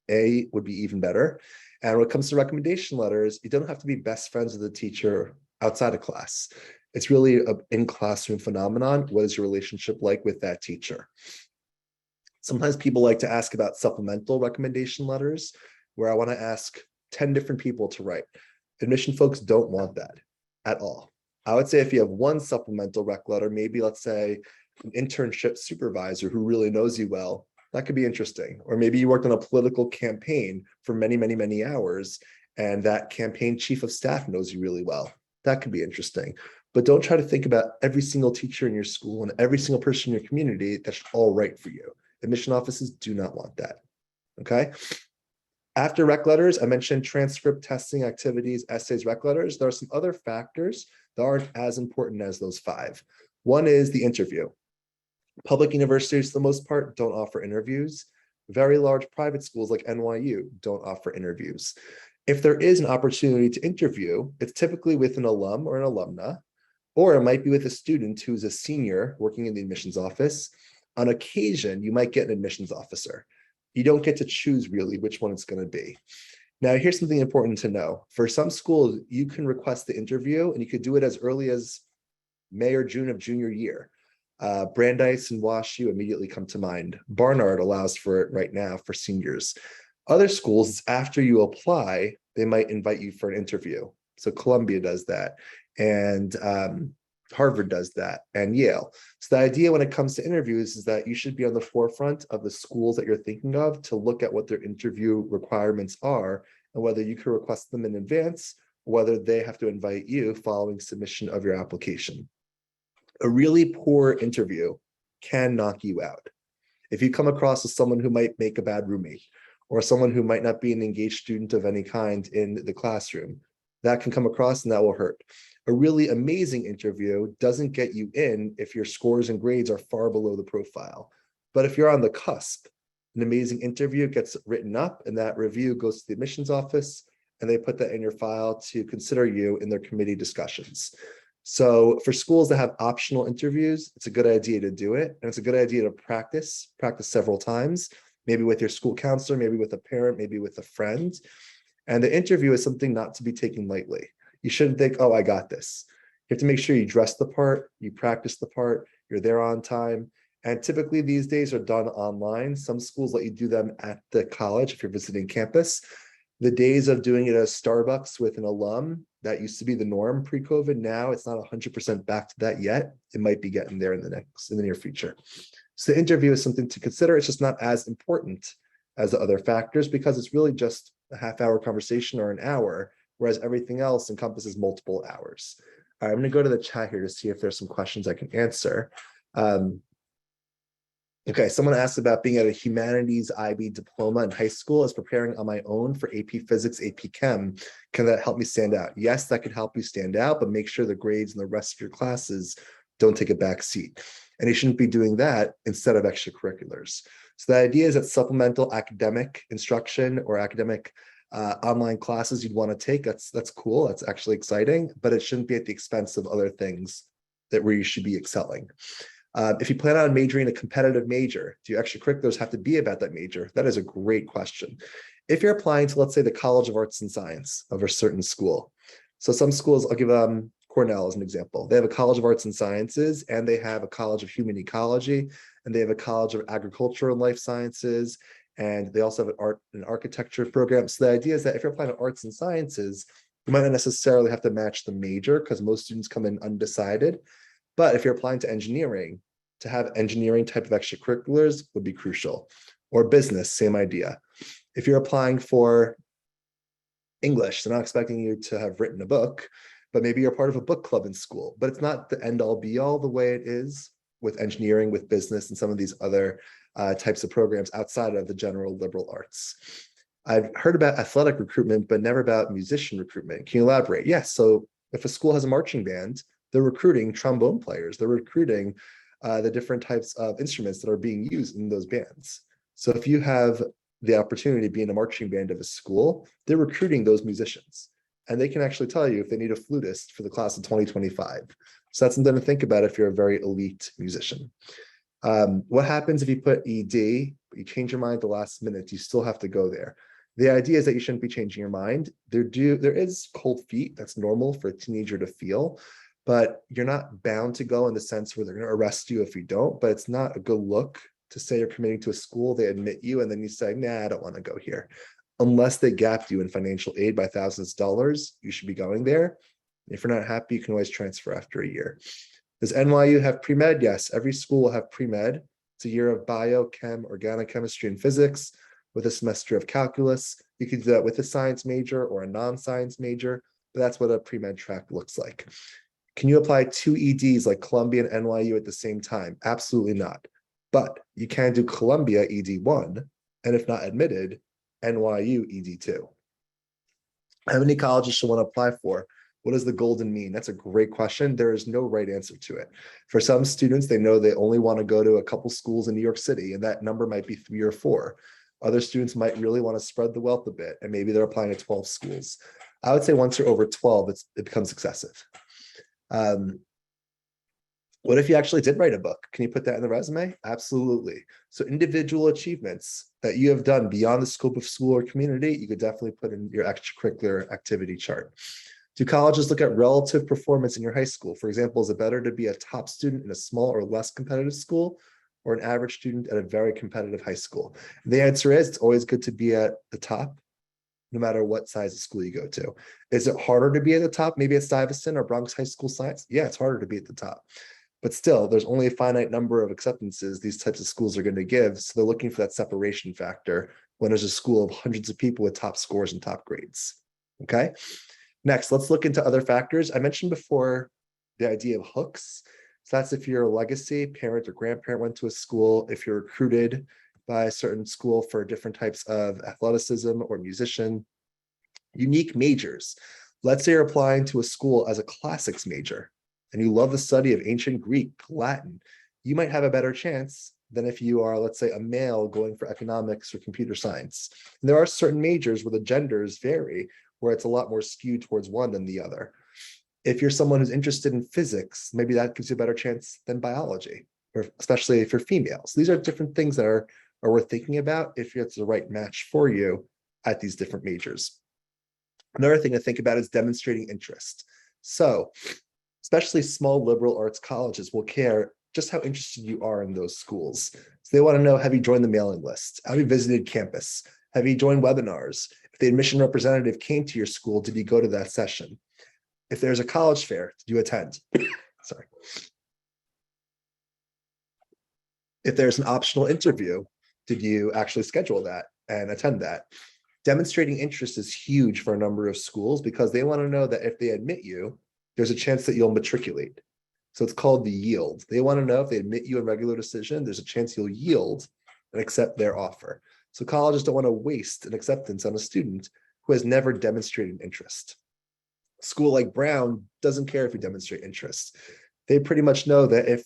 A would be even better. And when it comes to recommendation letters, you don't have to be best friends with the teacher outside of class. It's really an in-classroom phenomenon. What is your relationship like with that teacher? Sometimes people like to ask about supplemental recommendation letters, where I want to ask 10 different people to write. Admission folks don't want that at all. I would say if you have one supplemental rec letter, maybe let's say an internship supervisor who really knows you well, that could be interesting. Or maybe you worked on a political campaign for many, many, many hours, and that campaign chief of staff knows you really well. That could be interesting. But don't try to think about every single teacher in your school and every single person in your community that should all write for you. Admission offices do not want that, okay? After rec letters, I mentioned transcript testing activities, essays, rec letters. There are some other factors that aren't as important as those 5. One is the interview. Public universities, for the most part, don't offer interviews. Very large private schools like NYU don't offer interviews. If there is an opportunity to interview, it's typically with an alum or an alumna, or it might be with a student who's a senior working in the admissions office. On occasion, you might get an admissions officer. You don't get to choose really which one it's going to be. Now, here's something important to know. For some schools, you can request the interview and you could do it as early as May or June of junior year. Brandeis and WashU immediately come to mind. Barnard allows for it right now for seniors. Other schools, after you apply, they might invite you for an interview. So Columbia does that, and Harvard does that, and Yale. So the idea when it comes to interviews is that you should be on the forefront of the schools that you're thinking of to look at what their interview requirements are and whether you can request them in advance, or whether they have to invite you following submission of your application. A really poor interview can knock you out. If you come across as someone who might make a bad roommate, or someone who might not be an engaged student of any kind in the classroom, that can come across and that will hurt. A really amazing interview doesn't get you in if your scores and grades are far below the profile. But if you're on the cusp, an amazing interview gets written up and that review goes to the admissions office and they put that in your file to consider you in their committee discussions. So for schools that have optional interviews, it's a good idea to do it. And it's a good idea to practice several times, maybe with your school counselor, maybe with a parent, maybe with a friend. And the interview is something not to be taken lightly. You shouldn't think, oh, I got this. You have to make sure you dress the part, you practice the part, you're there on time. And typically these days are done online. Some schools let you do them at the college if you're visiting campus. The days of doing it at Starbucks with an alum, that used to be the norm pre-COVID. Now it's not 100% back to that yet. It might be getting there in the near future. So the interview is something to consider. It's just not as important as the other factors because it's really just a half-hour conversation or an hour, whereas everything else encompasses multiple hours. All right, I'm going to go to the chat here to see if there's some questions I can answer. Okay, someone asked about being at a humanities IB diploma in high school as preparing on my own for AP Physics, AP Chem. Can that help me stand out? Yes, that could help you stand out, but make sure the grades and the rest of your classes don't take a back seat. And you shouldn't be doing that instead of extracurriculars. So the idea is that supplemental academic instruction or academic online classes you'd want to take, that's cool, that's actually exciting, but it shouldn't be at the expense of other things where you should be excelling. If you plan on majoring in a competitive major, do your extracurriculars have to be about that major? That is a great question. If you're applying to, let's say, the College of Arts and Science of a certain school. So some schools, I'll give Cornell as an example. They have a College of Arts and Sciences, and they have a College of Human Ecology, and they have a College of Agriculture and Life Sciences, and they also have an art and architecture program. So the idea is that if you're applying to arts and sciences, you might not necessarily have to match the major because most students come in undecided. But if you're applying to engineering, to have engineering type of extracurriculars would be crucial. Or business, same idea. If you're applying for English, they're not expecting you to have written a book, but maybe you're part of a book club in school. But it's not the end all be all the way it is with engineering, with business, and some of these other types of programs outside of the general liberal arts. I've heard about athletic recruitment, but never about musician recruitment. Can you elaborate? Yes. So if a school has a marching band, They're recruiting trombone players. They're recruiting the different types of instruments that are being used in those bands. So if you have the opportunity to be in a marching band of a school, they're recruiting those musicians. And they can actually tell you if they need a flutist for the class of 2025. So that's something to think about if you're a very elite musician. What happens if you put ED, but you change your mind at the last minute? You still have to go there. The idea is that you shouldn't be changing your mind. There is cold feet. That's normal for a teenager to feel, but you're not bound to go in the sense where they're going to arrest you if you don't. But it's not a good look to say you're committing to a school, they admit you, and then you say, nah, I don't want to go here. Unless they gapped you in financial aid by thousands of dollars, you should be going there. If you're not happy, you can always transfer after a year. Does NYU have pre-med? Yes, every school will have pre-med. It's a year of bio, chem, organic chemistry, and physics with a semester of calculus. You can do that with a science major or a non-science major, but that's what a pre-med track looks like. Can you apply 2 EDs like Columbia and NYU at the same time? Absolutely not. But you can do Columbia ED1, and if not admitted, NYU ED2. How many colleges should one apply for? What does the golden mean? That's a great question. There is no right answer to it. For some students, they know they only want to go to a couple schools in New York City, and that number might be 3 or 4. Other students might really want to spread the wealth a bit, and maybe they're applying to 12 schools. I would say once you're over 12, it becomes excessive. What if you actually did write a book? Can you put that in the resume? Absolutely. So individual achievements that you have done beyond the scope of school or community, you could definitely put in your extracurricular activity chart. Do colleges look at relative performance in your high school? For example, is it better to be a top student in a small or less competitive school, or an average student at a very competitive high school? And the answer is it's always good to be at the top, no matter what size of school you go to. Is it harder to be at the top? Maybe at Stuyvesant or Bronx High School Science? Yeah, it's harder to be at the top. But still, there's only a finite number of acceptances these types of schools are going to give. So they're looking for that separation factor when there's a school of hundreds of people with top scores and top grades. Okay. Next, let's look into other factors. I mentioned before the idea of hooks. So that's if you're a legacy parent or grandparent went to a school, if you're recruited by a certain school for different types of athleticism or musician. Unique majors. Let's say you're applying to a school as a classics major, and you love the study of ancient Greek, Latin. You might have a better chance than if you are, let's say, a male going for economics or computer science. And there are certain majors where the genders vary, where it's a lot more skewed towards one than the other. If you're someone who's interested in physics, maybe that gives you a better chance than biology, or especially if you're females. These are different things that are worth thinking about if it's the right match for you at these different majors. Another thing to think about is demonstrating interest. So, especially small liberal arts colleges will care just how interested you are in those schools. So they want to know, have you joined the mailing list? Have you visited campus? Have you joined webinars? If the admission representative came to your school, did you go to that session? If there's a college fair, did you attend? Sorry. If there's an optional interview, did you actually schedule that and attend that? Demonstrating interest is huge for a number of schools because they want to know that if they admit you, there's a chance that you'll matriculate. So it's called the yield. They want to know if they admit you in regular decision, there's a chance you'll yield and accept their offer. So colleges don't want to waste an acceptance on a student who has never demonstrated interest. A school like Brown doesn't care if you demonstrate interest. They pretty much know that if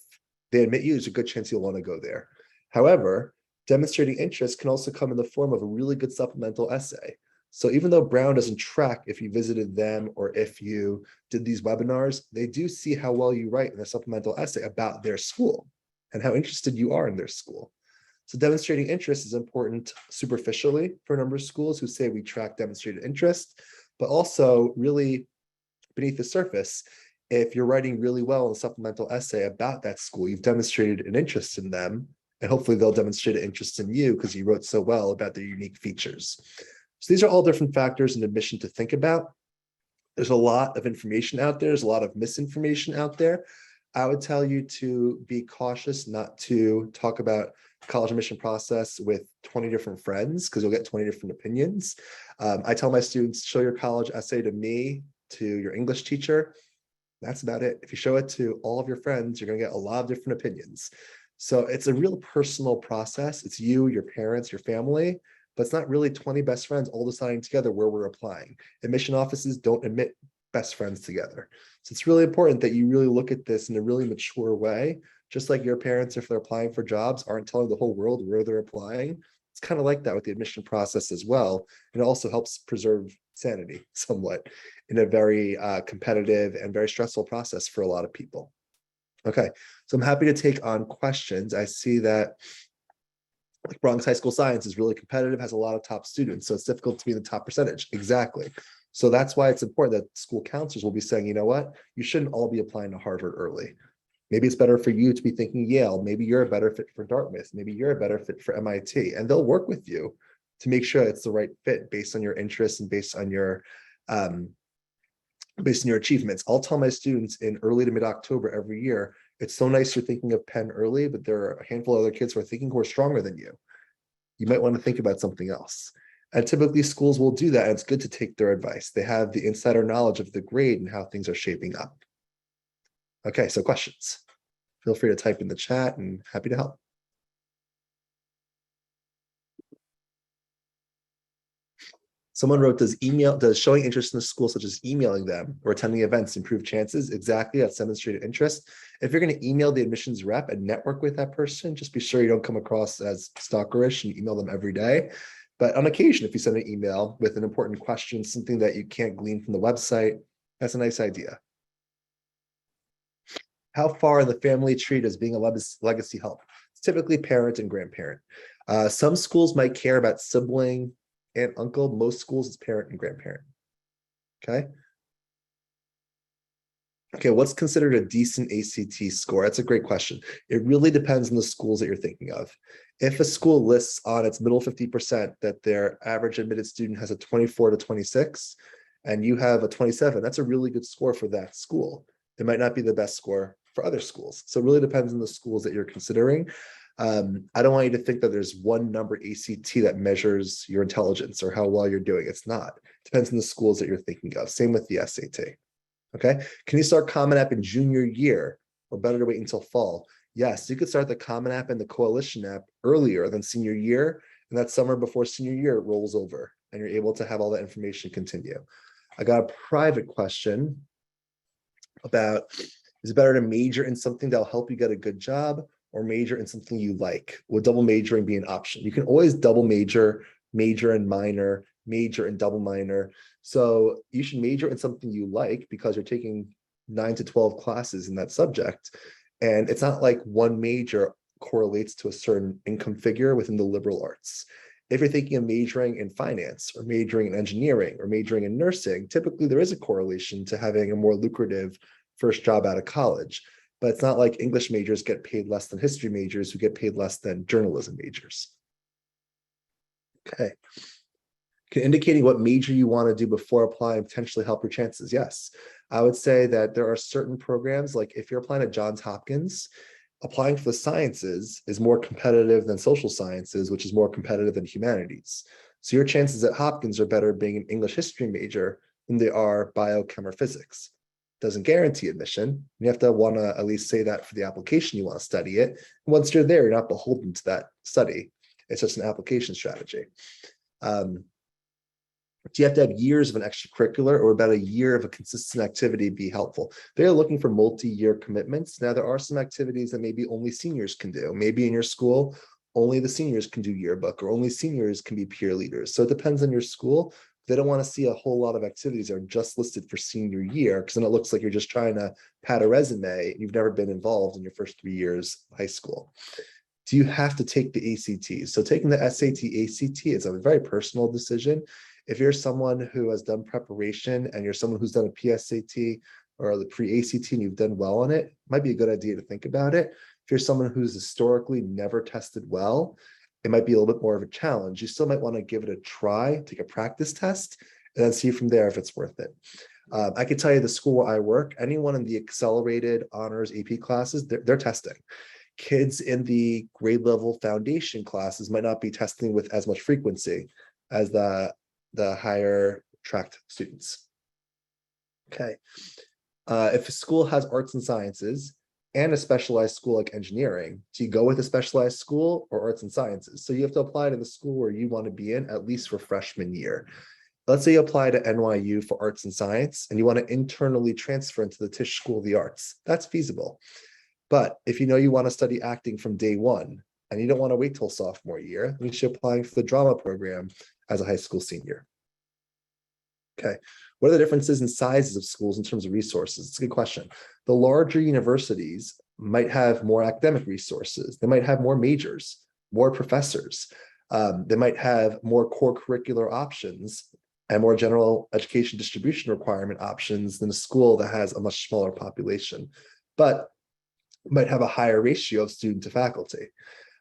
they admit you, there's a good chance you'll want to go there. However, demonstrating interest can also come in the form of a really good supplemental essay. So even though Brown doesn't track if you visited them or if you did these webinars, they do see how well you write in a supplemental essay about their school and how interested you are in their school. So demonstrating interest is important superficially for a number of schools who say we track demonstrated interest, but also really beneath the surface, if you're writing really well in a supplemental essay about that school, you've demonstrated an interest in them, and hopefully they'll demonstrate an interest in you because you wrote so well about their unique features. So these are all different factors in admission to think about. There's a lot of information out there. There's a lot of misinformation out there. I would tell you to be cautious not to talk about college admission process with 20 different friends because you'll get 20 different opinions. I tell my students, show your college essay to me, to your English teacher. That's about it. If you show it to all of your friends, you're going to get a lot of different opinions. So it's a real personal process. It's you, your parents, your family, but it's not really 20 best friends all deciding together where we're applying. Admission offices don't admit best friends together. So it's really important that you really look at this in a really mature way, just like your parents, if they're applying for jobs, aren't telling the whole world where they're applying. It's kind of like that with the admission process as well. And it also helps preserve sanity somewhat in a very competitive and very stressful process for a lot of people. Okay, so I'm happy to take on questions. I see that like Bronx High School Science is really competitive, has a lot of top students, so it's difficult to be in the top percentage. Exactly. So that's why it's important that school counselors will be saying, you know what, you shouldn't all be applying to Harvard early. Maybe it's better for you to be thinking Yale. Maybe you're a better fit for Dartmouth. Maybe you're a better fit for MIT. And they'll work with you to make sure it's the right fit based on your interests and um, based on your achievements. I'll tell my students in early to mid-October every year, it's so nice you're thinking of Penn early, but there are a handful of other kids who are thinking who are stronger than you. You might want to think about something else. And typically schools will do that. And it's good to take their advice. They have the insider knowledge of the grade and how things are shaping up. Okay, so questions. Feel free to type in the chat and happy to help. Someone wrote, does showing interest in the school, such as emailing them or attending events, improve chances? Exactly, that's demonstrated interest. If you're going to email the admissions rep and network with that person, just be sure you don't come across as stalkerish and email them every day. But on occasion, if you send an email with an important question, something that you can't glean from the website, that's a nice idea. How far in the family tree does being a legacy help? It's typically parent and grandparent. Some schools might care about sibling, aunt, uncle. Most schools is parent and grandparent. Okay. Okay, what's considered a decent ACT score? That's a great question. It really depends on the schools that you're thinking of. If a school lists on its middle 50% that their average admitted student has a 24 to 26, and you have a 27, that's a really good score for that school. It might not be the best score for other schools. So it really depends on the schools that you're considering. I don't want you to think that there's one number ACT that measures your intelligence or how well you're doing. It's not. It depends on the schools that you're thinking of. Same with the SAT. Okay. Can you start Common App in junior year or better to wait until fall? Yes, you could start the Common App and the Coalition app earlier than senior year. And that summer before senior year rolls over and you're able to have all that information continue. I got a private question about, is it better to major in something that'll help you get a good job or major in something you like? Would double majoring be an option? You can always double major, major and minor, major and double minor. So you should major in something you like because you're taking 9 to 12 classes in that subject. And it's not like one major correlates to a certain income figure within the liberal arts. If you're thinking of majoring in finance or majoring in engineering or majoring in nursing, typically there is a correlation to having a more lucrative first job out of college. But it's not like English majors get paid less than history majors who get paid less than journalism majors. Okay. Can indicating what major you want to do before applying potentially help your chances? Yes. I would say that there are certain programs, like if you're applying to Johns Hopkins, applying for the sciences is more competitive than social sciences, which is more competitive than humanities. So your chances at Hopkins are better being an English history major than they are biochem or physics. Doesn't guarantee admission. You have to want to at least say that for the application you want to study it. And once you're there, you're not beholden to that study. It's just an application strategy. Do you have to have years of an extracurricular or about a year of a consistent activity be helpful? They're looking for multi-year commitments. Now, there are some activities that maybe only seniors can do. Maybe in your school, only the seniors can do yearbook or only seniors can be peer leaders. So it depends on your school. They don't want to see a whole lot of activities that are just listed for senior year because then it looks like you're just trying to pad a resume and you've never been involved in your first 3 years of high school. Do you have to take the ACTs? So taking the SAT, ACT is a very personal decision. If you're someone who has done preparation and you're someone who's done a PSAT or the pre-ACT and you've done well on it, it might be a good idea to think about it. If you're someone who's historically never tested well, it might be a little bit more of a challenge. You still might want to give it a try, take a practice test, and then see from there if it's worth it. I can tell you the school where I work, anyone in the accelerated honors AP classes, they're testing. Kids in the grade level foundation classes might not be testing with as much frequency as the higher tracked students. Okay. If a school has arts and sciences and a specialized school like engineering, do you go with a specialized school or arts and sciences? So you have to apply to the school where you want to be in at least for freshman year. Let's say you apply to NYU for arts and science and you want to internally transfer into the Tisch School of the Arts. That's feasible. But if you know you want to study acting from day one and you don't want to wait till sophomore year, you should apply for the drama program as a high school senior. Okay, what are the differences in sizes of schools in terms of resources? It's a good question. The larger universities might have more academic resources. They might have more majors, more professors. They might have more core curricular options and more general education distribution requirement options than a school that has a much smaller population, but might have a higher ratio of student to faculty.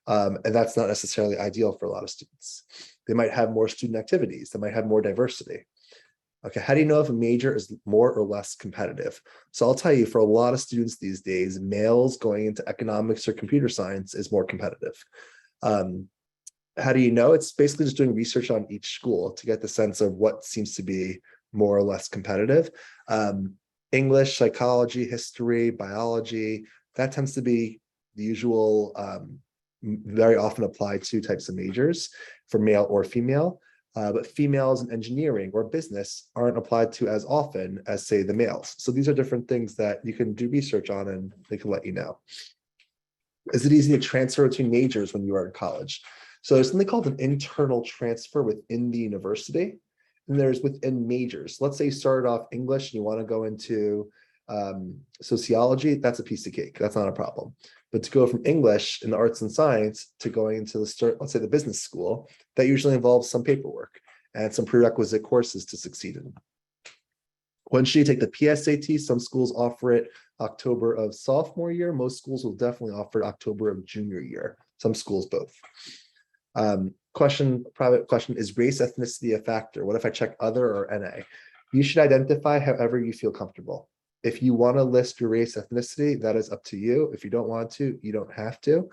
And that's not necessarily ideal for a lot of students. They might have more student activities. They might have more diversity. Okay, how do you know if a major is more or less competitive? So I'll tell you, for a lot of students these days, males going into economics or computer science is more competitive. How do you know? It's basically just doing research on each school to get the sense of what seems to be more or less competitive. English, psychology, history, biology, that tends to be the usual, very often applied to types of majors for male or female. But females in engineering or business aren't applied to as often as, say, the males. So these are different things that you can do research on and they can let you know. Is it easy to transfer between majors when you are in college? So there's something called an internal transfer within the university, and there's within majors. Let's say you started off English and you want to go into sociology, that's a piece of cake. That's not a problem. But to go from English in the arts and science to going into let's say the business school, that usually involves some paperwork and some prerequisite courses to succeed in. When should you take the PSAT? Some schools offer it October of sophomore year. Most schools will definitely offer it October of junior year. Some schools both. Private question, is race ethnicity a factor? What if I check other or NA? You should identify however you feel comfortable. If you want to list your race ethnicity, that is up to you. If you don't want to, you don't have to.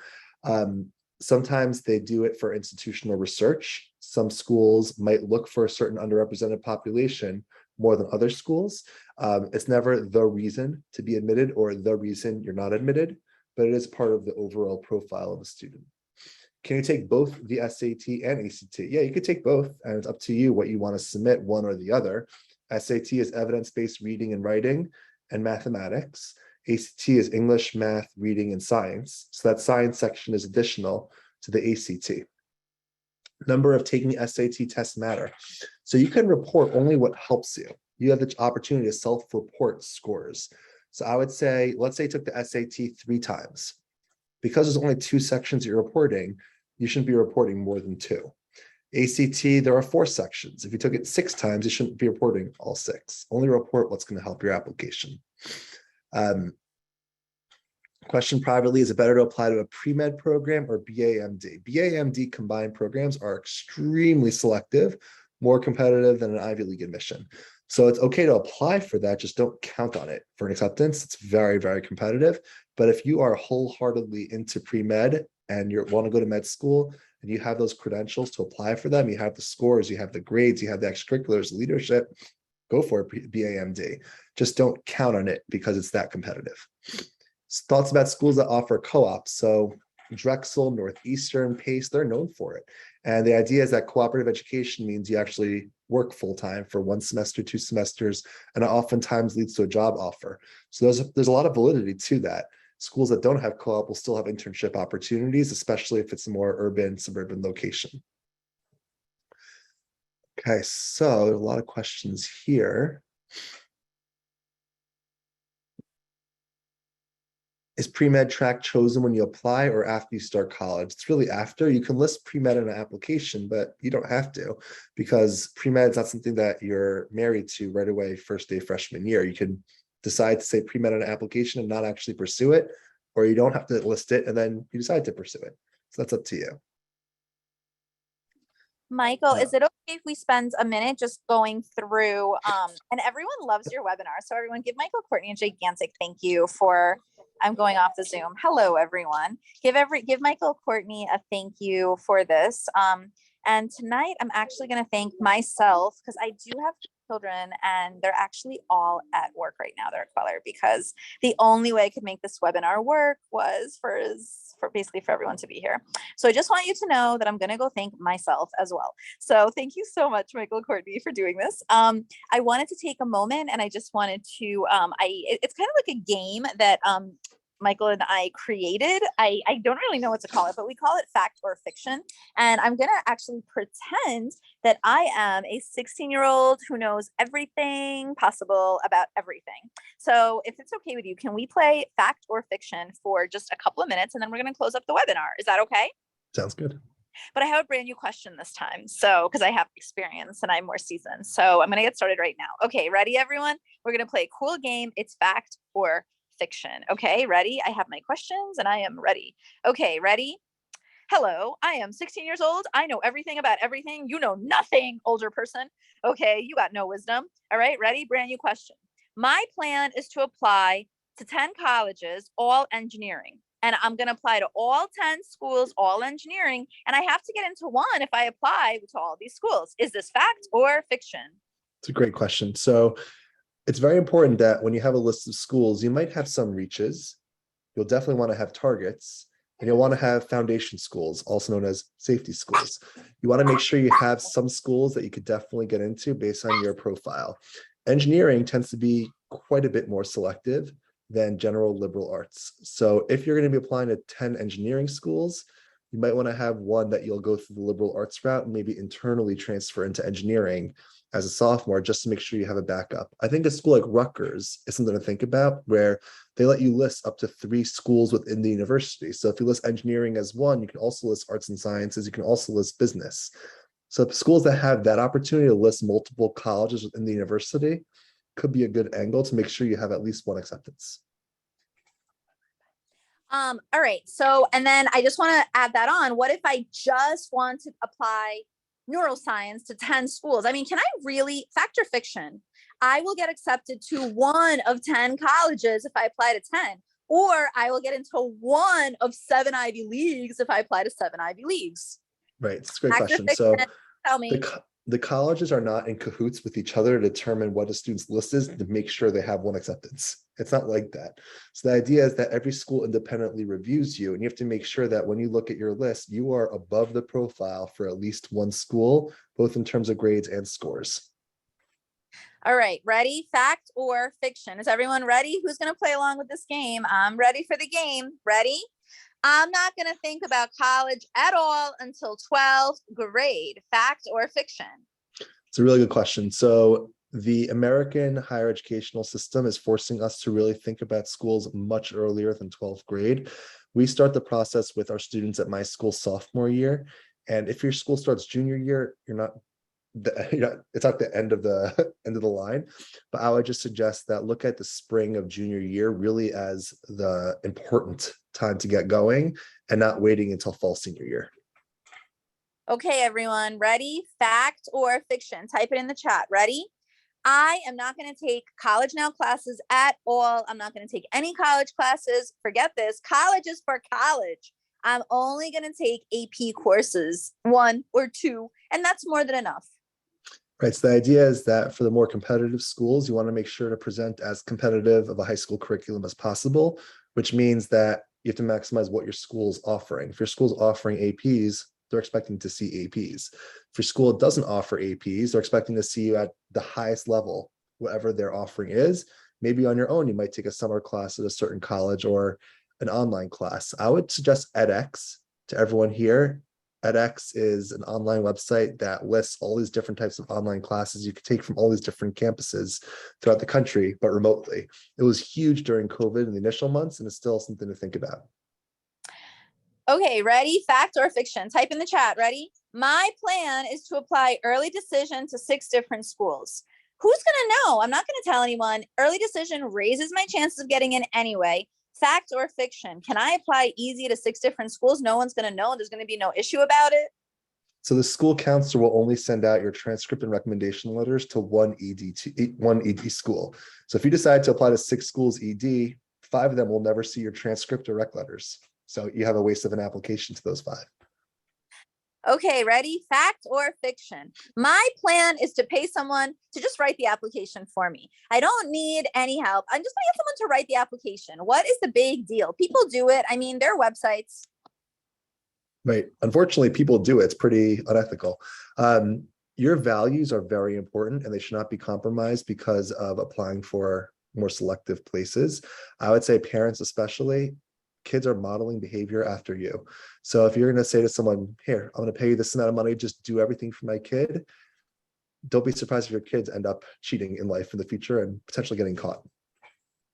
Sometimes they do it for institutional research. Some schools might look for a certain underrepresented population more than other schools. It's never the reason to be admitted or the reason you're not admitted, but it is part of the overall profile of a student. Can you take both the SAT and ACT? Yeah, you could take both, and it's up to you what you want to submit, one or the other. SAT is evidence-based reading and writing and mathematics. ACT is English, math, reading, and science. So that science section is additional to the ACT. Number of taking SAT tests matter. So you can report only what helps you. You have the opportunity to self-report scores. So I would say, let's say you took the SAT 3 times. Because there's only 2 sections you're reporting, you shouldn't be reporting more than 2. ACT, there are 4 sections. If you took it 6 times, you shouldn't be reporting all 6. Only report what's going to help your application. Question privately, is it better to apply to a pre-med program or BAMD? BAMD combined programs are extremely selective, more competitive than an Ivy League admission. So it's okay to apply for that, just don't count on it for an acceptance. It's very, very competitive. But if you are wholeheartedly into pre-med and you want to go to med school and you have those credentials to apply for them, you have the scores, you have the grades, you have the extracurriculars, leadership, go for it, BAMD. Just don't count on it because it's that competitive. Thoughts about schools that offer co-ops. So Drexel, Northeastern, Pace, they're known for it. And the idea is that cooperative education means you actually work full-time for 1 semester, 2 semesters, and it oftentimes leads to a job offer. So there's a lot of validity to that. Schools that don't have co-op will still have internship opportunities, especially if it's a more urban, suburban location. Okay, so a lot of questions here. Is pre-med track chosen when you apply or after you start college? It's really after. You can list pre-med in an application, but you don't have to, because pre-med is not something that you're married to right away first day freshman year. You can decide to say pre-med in an application and not actually pursue it, or you don't have to list it and then you decide to pursue it. So that's up to you. Michael, is it okay if we spend a minute just going through, and everyone loves your webinar. So everyone give Michael Courtney a gigantic thank you for, I'm going off the Zoom. Hello, everyone. Give Michael Courtney a thank you for this. And tonight I'm actually going to thank myself because I do have children and they're actually all at work right now. They're at Kweller because the only way I could make this webinar work was for for basically for everyone to be here. So I just want you to know that I'm going to go thank myself as well. So thank you so much, Michael Courtney, for doing this. I wanted to take a moment and I just wanted to, it's kind of like a game that Michael and I created. I don't really know what to call it, but we call it fact or fiction. And I'm going to actually pretend that I am a 16-year-old who knows everything possible about everything. So if it's okay with you, can we play fact or fiction for just a couple of minutes and then we're going to close up the webinar? Is that okay? Sounds good. But I have a brand new question this time. So, because I have experience and I'm more seasoned. So I'm going to get started right now. Okay, ready everyone? We're going to play a cool game. It's fact or fiction. Okay, ready? I have my questions and I am ready. Okay, ready? Hello, I am 16 years old. I know everything about everything. You know nothing, older person. Okay, you got no wisdom. All right, ready? Brand new question. My plan is to apply to 10 colleges, all engineering. And I'm going to apply to all 10 schools, all engineering. And I have to get into one if I apply to all these schools. Is this fact or fiction? It's a great question. So it's very important that when you have a list of schools, you might have some reaches. You'll definitely want to have targets, and you'll want to have foundation schools, also known as safety schools. You want to make sure you have some schools that you could definitely get into based on your profile. Engineering tends to be quite a bit more selective than general liberal arts. So if you're going to be applying to 10 engineering schools, you might want to have one that you'll go through the liberal arts route and maybe internally transfer into engineering as a sophomore, just to make sure you have a backup. I think a school like Rutgers is something to think about, where they let you list up to 3 schools within the university. So if you list engineering as one, you can also list arts and sciences. You can also list business. So schools that have that opportunity to list multiple colleges within the university could be a good angle to make sure you have at least one acceptance. All right. So, and then I just want to add that on. What if I just want to apply neuroscience to 10 schools? I mean, can I really, fact or fiction? I will get accepted to one of 10 colleges if I apply to 10, or I will get into one of 7 Ivy Leagues if I apply to 7 Ivy Leagues. Right. It's a great Fact or question. fiction? So Tell me. the colleges are not in cahoots with each other to determine what a student's list is to make sure they have one acceptance. It's not like that. So the idea is that every school independently reviews you, and you have to make sure that when you look at your list, you are above the profile for at least one school, both in terms of grades and scores. All right, ready? Fact or fiction? Is everyone ready? Who's going to play along with this game? I'm ready for the game. Ready? I'm not going to think about college at all until 12th grade. Fact or fiction? It's a really good question. So the American higher educational system is forcing us to really think about schools much earlier than 12th grade. We start the process with our students at my school sophomore year. And if your school starts junior year, it's not the end of the end of the line. But I would just suggest that look at the spring of junior year really as the important time to get going and not waiting until fall senior year. Okay, everyone, ready? Fact or fiction? Type it in the chat. Ready? I am not going to take college now classes at all. I'm not going to take any college classes. Forget this. College is for college. I'm only going to take AP courses, 1 or 2, and that's more than enough. Right. So the idea is that for the more competitive schools, you want to make sure to present as competitive of a high school curriculum as possible, which means that you have to maximize what your school is offering. If your school is offering APs, they're expecting to see APs. If your school doesn't offer APs, they're expecting to see you at the highest level, whatever their offering is. Maybe on your own, you might take a summer class at a certain college or an online class. I would suggest edX to everyone here. edX is an online website that lists all these different types of online classes you could take from all these different campuses throughout the country, but remotely. It was huge during COVID in the initial months, and it's still something to think about. Okay, ready? Fact or fiction? Type in the chat. Ready? My plan is to apply early decision to 6 different schools. Who's going to know? I'm not going to tell anyone. Early decision raises my chances of getting in anyway. Fact or fiction? Can I apply easy to 6 different schools? No one's going to know. There's going to be no issue about it. So the school counselor will only send out your transcript and recommendation letters to one ED school. So if you decide to apply to 6 schools ED, 5 of them will never see your transcript or rec letters. So you have a waste of an application to those 5. Okay, ready? Fact or fiction? My plan is to pay someone to just write the application for me. I don't need any help. I'm just gonna get someone to write the application. What is the big deal? People do it. I mean, there are websites. Right. Unfortunately, people do it. It's pretty unethical. Your values are very important and they should not be compromised because of applying for more selective places. I would say parents, especially, kids are modeling behavior after you. So if you're going to say to someone, here, I'm going to pay you this amount of money, just do everything for my kid, don't be surprised if your kids end up cheating in life in the future and potentially getting caught.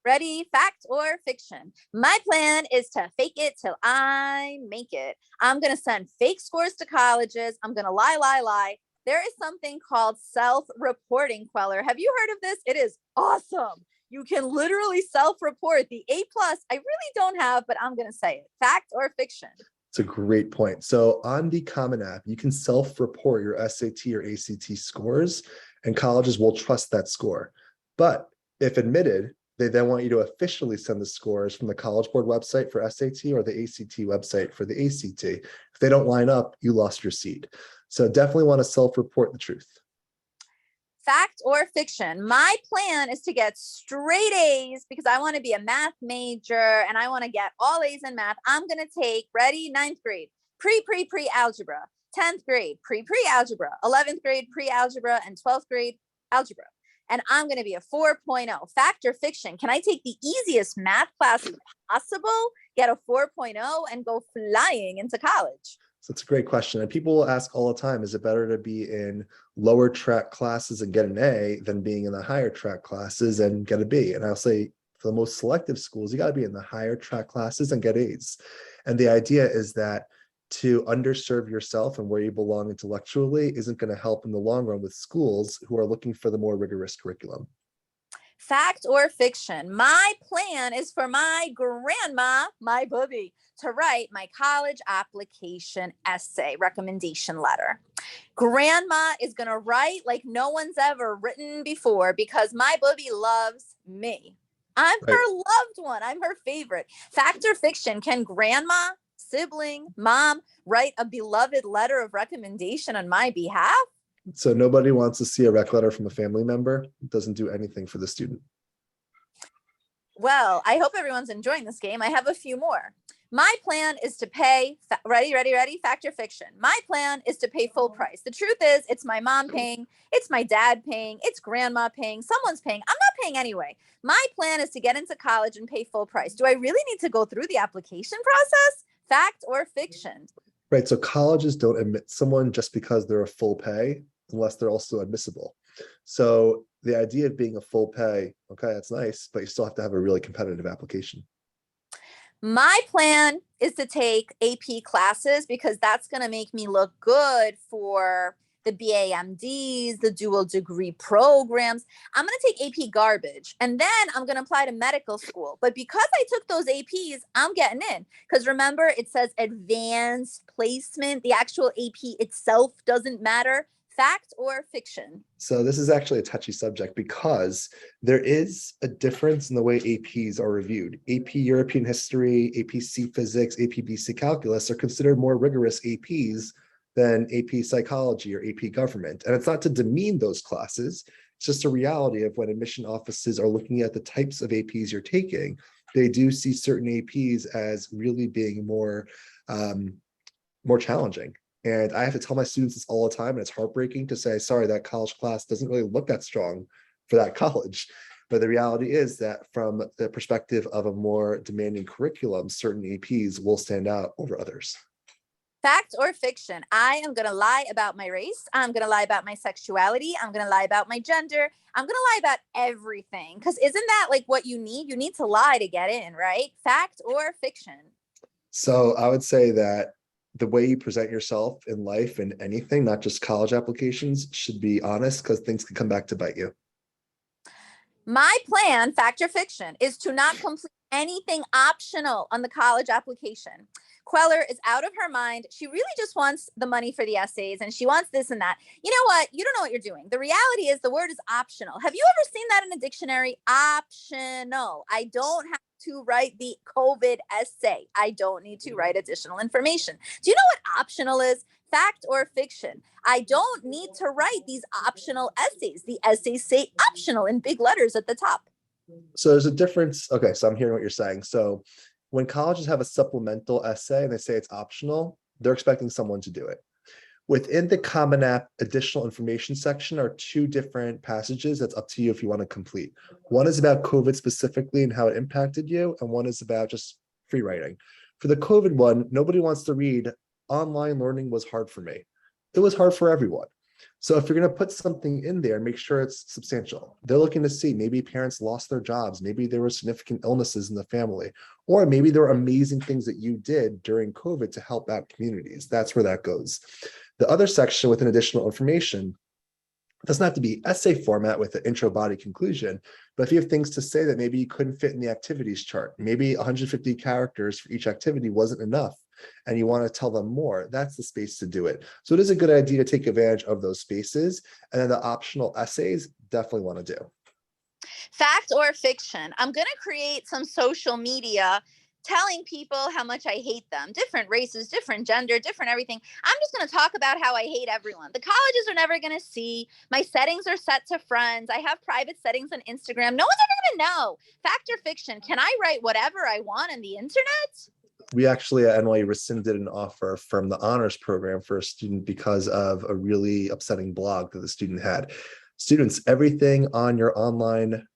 Ready? Fact or fiction? My plan is to fake it till I make it. I'm going to send fake scores to colleges. I'm going to lie. There is something called self-reporting, Kweller. Have you heard of this? It is awesome. You can literally self-report the A plus I really don't have, but I'm going to say it. Fact or fiction? It's a great point. So on the Common App, you can self-report your SAT or ACT scores, and colleges will trust that score. But if admitted, they then want you to officially send the scores from the College Board website for SAT or the ACT website for the ACT. If they don't line up, you lost your seat. So definitely want to self-report the truth. Fact or fiction? My plan is to get straight A's because I want to be a math major and I want to get all A's in math. I'm going to take, ready, ninth grade, pre-algebra, 10th grade, pre-algebra, 11th grade, pre-algebra, and 12th grade algebra. And I'm going to be a 4.0. Fact or fiction? Can I take the easiest math classes possible, get a 4.0, and go flying into college? So it's a great question. And people will ask all the time, is it better to be in lower track classes and get an A than being in the higher track classes and get a B? And I'll say for the most selective schools, you got to be in the higher track classes and get A's. And the idea is that to underserve yourself and where you belong intellectually isn't going to help in the long run with schools who are looking for the more rigorous curriculum. Fact or fiction? My plan is for my grandma, my booby, to write my college application essay recommendation letter. Grandma is going to write like no one's ever written before because my booby loves me. I'm Right. her loved one. I'm her favorite. Fact or fiction? Can grandma, sibling, mom write a beloved letter of recommendation on my behalf? So nobody wants to see a rec letter from a family member. It doesn't do anything for the student. Well, I hope everyone's enjoying this game. I have a few more. My plan is to pay, ready, fact or fiction. My plan is to pay full price. The truth is, it's my mom paying, it's my dad paying, it's grandma paying, someone's paying. I'm not paying anyway. My plan is to get into college and pay full price. Do I really need to go through the application process? Fact or fiction? Right. So colleges don't admit someone just because they're a full pay, unless they're also admissible. So the idea of being a full pay, okay, that's nice, but you still have to have a really competitive application. My plan is to take AP classes because that's going to make me look good for the BAMDs, the dual degree programs. I'm going to take AP garbage and then I'm going to apply to medical school. But because I took those APs, I'm getting in. Because remember, it says advanced placement. The actual AP itself doesn't matter. Fact or fiction? So this is actually a touchy subject because there is a difference in the way APs are reviewed. AP European History, AP C Physics, AP BC Calculus are considered more rigorous APs than AP Psychology or AP Government. And it's not to demean those classes. It's just a reality of when admission offices are looking at the types of APs you're taking, they do see certain APs as really being more challenging. And I have to tell my students this all the time, and it's heartbreaking to say, sorry, that college class doesn't really look that strong for that college. But the reality is that from the perspective of a more demanding curriculum, certain APs will stand out over others. Fact or fiction? I am going to lie about my race. I'm going to lie about my sexuality. I'm going to lie about my gender. I'm going to lie about everything. Because isn't that like what you need? You need to lie to get in, right? Fact or fiction? So I would say that the way you present yourself in life and anything, not just college applications, should be honest because things can come back to bite you. My plan, fact or fiction, is to not complete anything optional on the college application. Kweller is out of her mind. She really just wants the money for the essays and she wants this and that. You know what? You don't know what you're doing. The reality is the word is optional. Have you ever seen that in a dictionary? Optional. I don't have to write the COVID essay. I don't need to write additional information. Do you know what optional is? Fact or fiction? I don't need to write these optional essays. The essays say optional in big letters at the top. So there's a difference. Okay, so I'm hearing what you're saying. So when colleges have a supplemental essay and they say it's optional, they're expecting someone to do it. Within the Common App additional information section are two different passages that's up to you if you want to complete. One is about COVID specifically and how it impacted you, and one is about just free writing. For the COVID one, nobody wants to read online learning was hard for me. It was hard for everyone. So if you're going to put something in there, make sure it's substantial. They're looking to see maybe parents lost their jobs, maybe there were significant illnesses in the family, or maybe there were amazing things that you did during COVID to help out communities. That's where that goes. The other section with an additional information doesn't have to be essay format with an intro, body, conclusion, but if you have things to say that maybe you couldn't fit in the activities chart, maybe 150 characters for each activity wasn't enough, and you want to tell them more, that's the space to do it. So it is a good idea to take advantage of those spaces. And then the optional essays, definitely want to do. Fact or fiction? I'm going to create some social media telling people how much I hate them, different races, different gender, different everything. I'm just going to talk about how I hate everyone. The colleges are never going to see. My settings are set to friends. I have private settings on Instagram. No one's ever going to know. Fact or fiction? Can I write whatever I want on the internet? We actually at NYU rescinded an offer from the honors program for a student because of a really upsetting blog that the student had. Students, everything on your online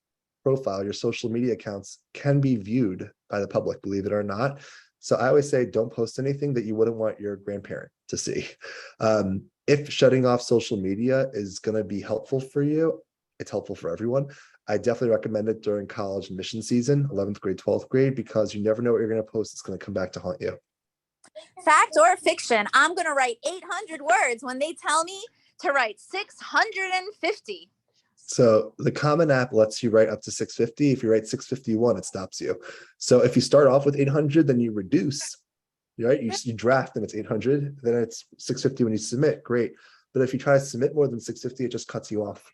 profile, your social media accounts can be viewed by the public, believe it or not. So I always say, don't post anything that you wouldn't want your grandparent to see. If shutting off social media is going to be helpful for you, it's helpful for everyone. I definitely recommend it during college admission season, 11th grade, 12th grade, because you never know what you're going to post. It's going to come back to haunt you. Fact or fiction? I'm going to write 800 words when they tell me to write 650. So the Common App lets you write up to 650. If you write 651, it stops you. So if you start off with 800, then you reduce, right? You draft and it's 800, then it's 650 when you submit, great. But if you try to submit more than 650, it just cuts you off.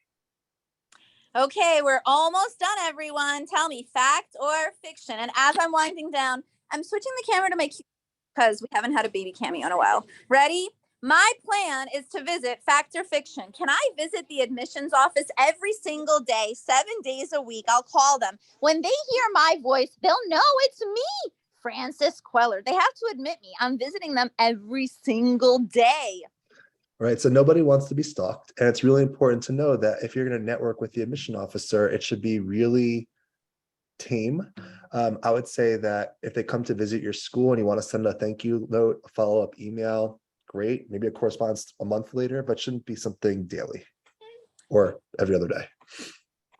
Okay, we're almost done, everyone. Tell me, fact or fiction? And as I'm winding down, I'm switching the camera to my because we haven't had a baby cameo in a while. Ready? My plan is to visit fact or fiction. Can I visit the admissions office every single day, 7 days a week? I'll call them. When they hear my voice, they'll know it's me, Frances Kweller. They have to admit me. I'm visiting them every single day. Right. So nobody wants to be stalked. And it's really important to know that if you're going to network with the admission officer, it should be really tame. I would say that if they come to visit your school and you want to send a thank you note, a follow-up email, great. Maybe it corresponds a month later, but shouldn't be something daily or every other day.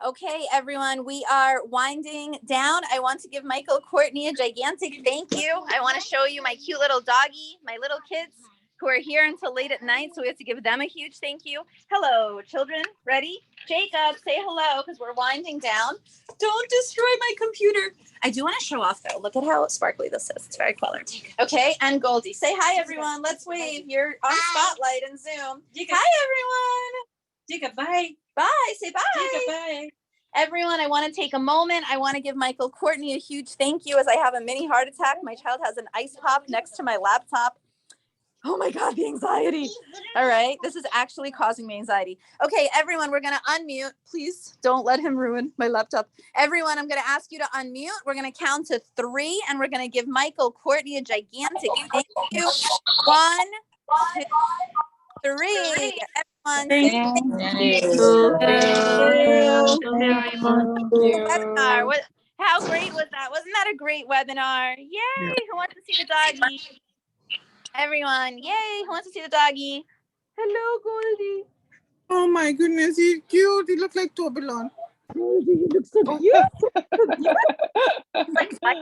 Okay, everyone, we are winding down. I want to give Michael Courtney a gigantic thank you. I want to show you my cute little doggy, my little kids who are here until late at night. So we have to give them a huge thank you. Hello, children. Ready? Jacob, say hello because we're winding down. Don't destroy my computer. I do want to show off though. Look at how sparkly this is. It's very Kweller. Okay, and Goldie. Say hi, everyone. Let's wave. You're on Spotlight and Zoom. Jacob. Hi, everyone. Jacob, bye. Bye. Say bye. Jacob, bye. Everyone, I want to take a moment. I want to give Michael Courtney a huge thank you as I have a mini heart attack. My child has an ice pop next to my laptop. Oh my God, the anxiety. All right, this is actually causing me anxiety. Okay, everyone, we're gonna unmute. Please don't let him ruin my laptop. Everyone, I'm gonna ask you to unmute. We're gonna count to 3 and we're gonna give Michael Courtney a gigantic thank you. 1, 2, 3. Everyone, say Thank webinar. How great was that? Wasn't that a great webinar? Yay! Who wants to see the doggy? Everyone, yay! Who wants to see the doggy? Hello, Goldie. Oh my goodness, he's cute. He looks like Toblerone. Goldie, you look so cute. Like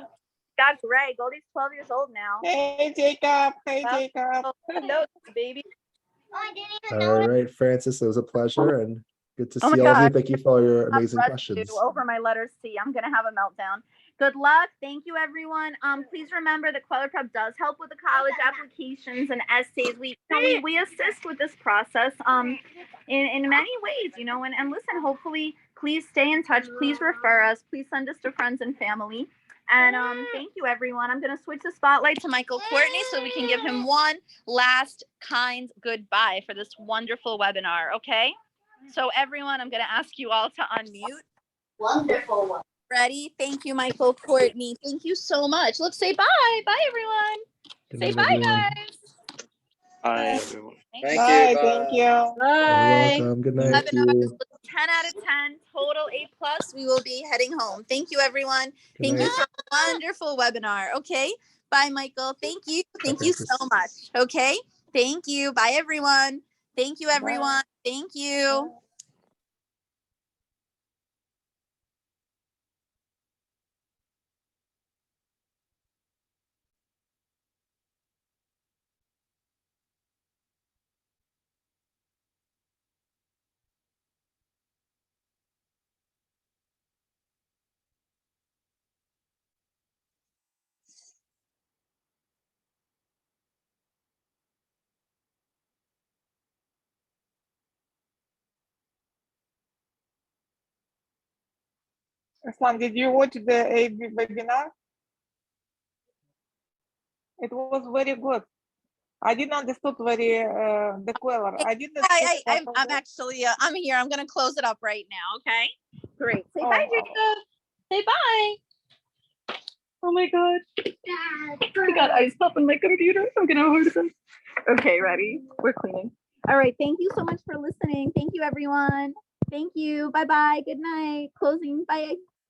got gray. Goldie's 12 years old now. Hey, Jacob. Hey, Well, Jacob. hello, baby. All right, Francis, it was a pleasure and good to Oh my see all of you. God. Thank you for all your amazing I'll questions. over my letter C. I'm gonna have a meltdown. Good luck. Thank you, everyone. Please remember that Kweller Prep does help with the college applications and essays. We assist with this process in many ways, you know, and listen, hopefully, please stay in touch. Please refer us. Please send us to friends and family. And thank you, everyone. I'm going to switch the spotlight to Michael Courtney so we can give him one last kind goodbye for this wonderful webinar, okay? So everyone, I'm going to ask you all to unmute. Wonderful one. Ready? Thank you, Michael Courtney. Thank you so much. Let's say bye. Bye, everyone. Good Say night, bye, everyone. guys. Bye, everyone. Thank Bye. Thank you. You're welcome. Good night. Thank Webinars was 10 out of 10, total A+. We will be heading home. Thank you, everyone. Good Thank you night. for a wonderful webinar. Okay. Bye, Michael. Thank you. Thank Bye, you Francis. so much. Okay. Thank you. Bye, everyone. Thank you, everyone. Thank you. Aslan, did you watch the AB webinar? It was very good. I didn't understood very the Kweller. I didn't. I'm actually, I'm here. I'm going to close it up right now. Okay. Great. Say Oh, bye, oh. Jacob. Say bye. Oh my God. I got ice pop on my computer. I'm going to hold them. Okay, ready? We're cleaning. All right. Thank you so much for listening. Thank you, everyone. Thank you. Bye-bye. Good night. Closing. Bye.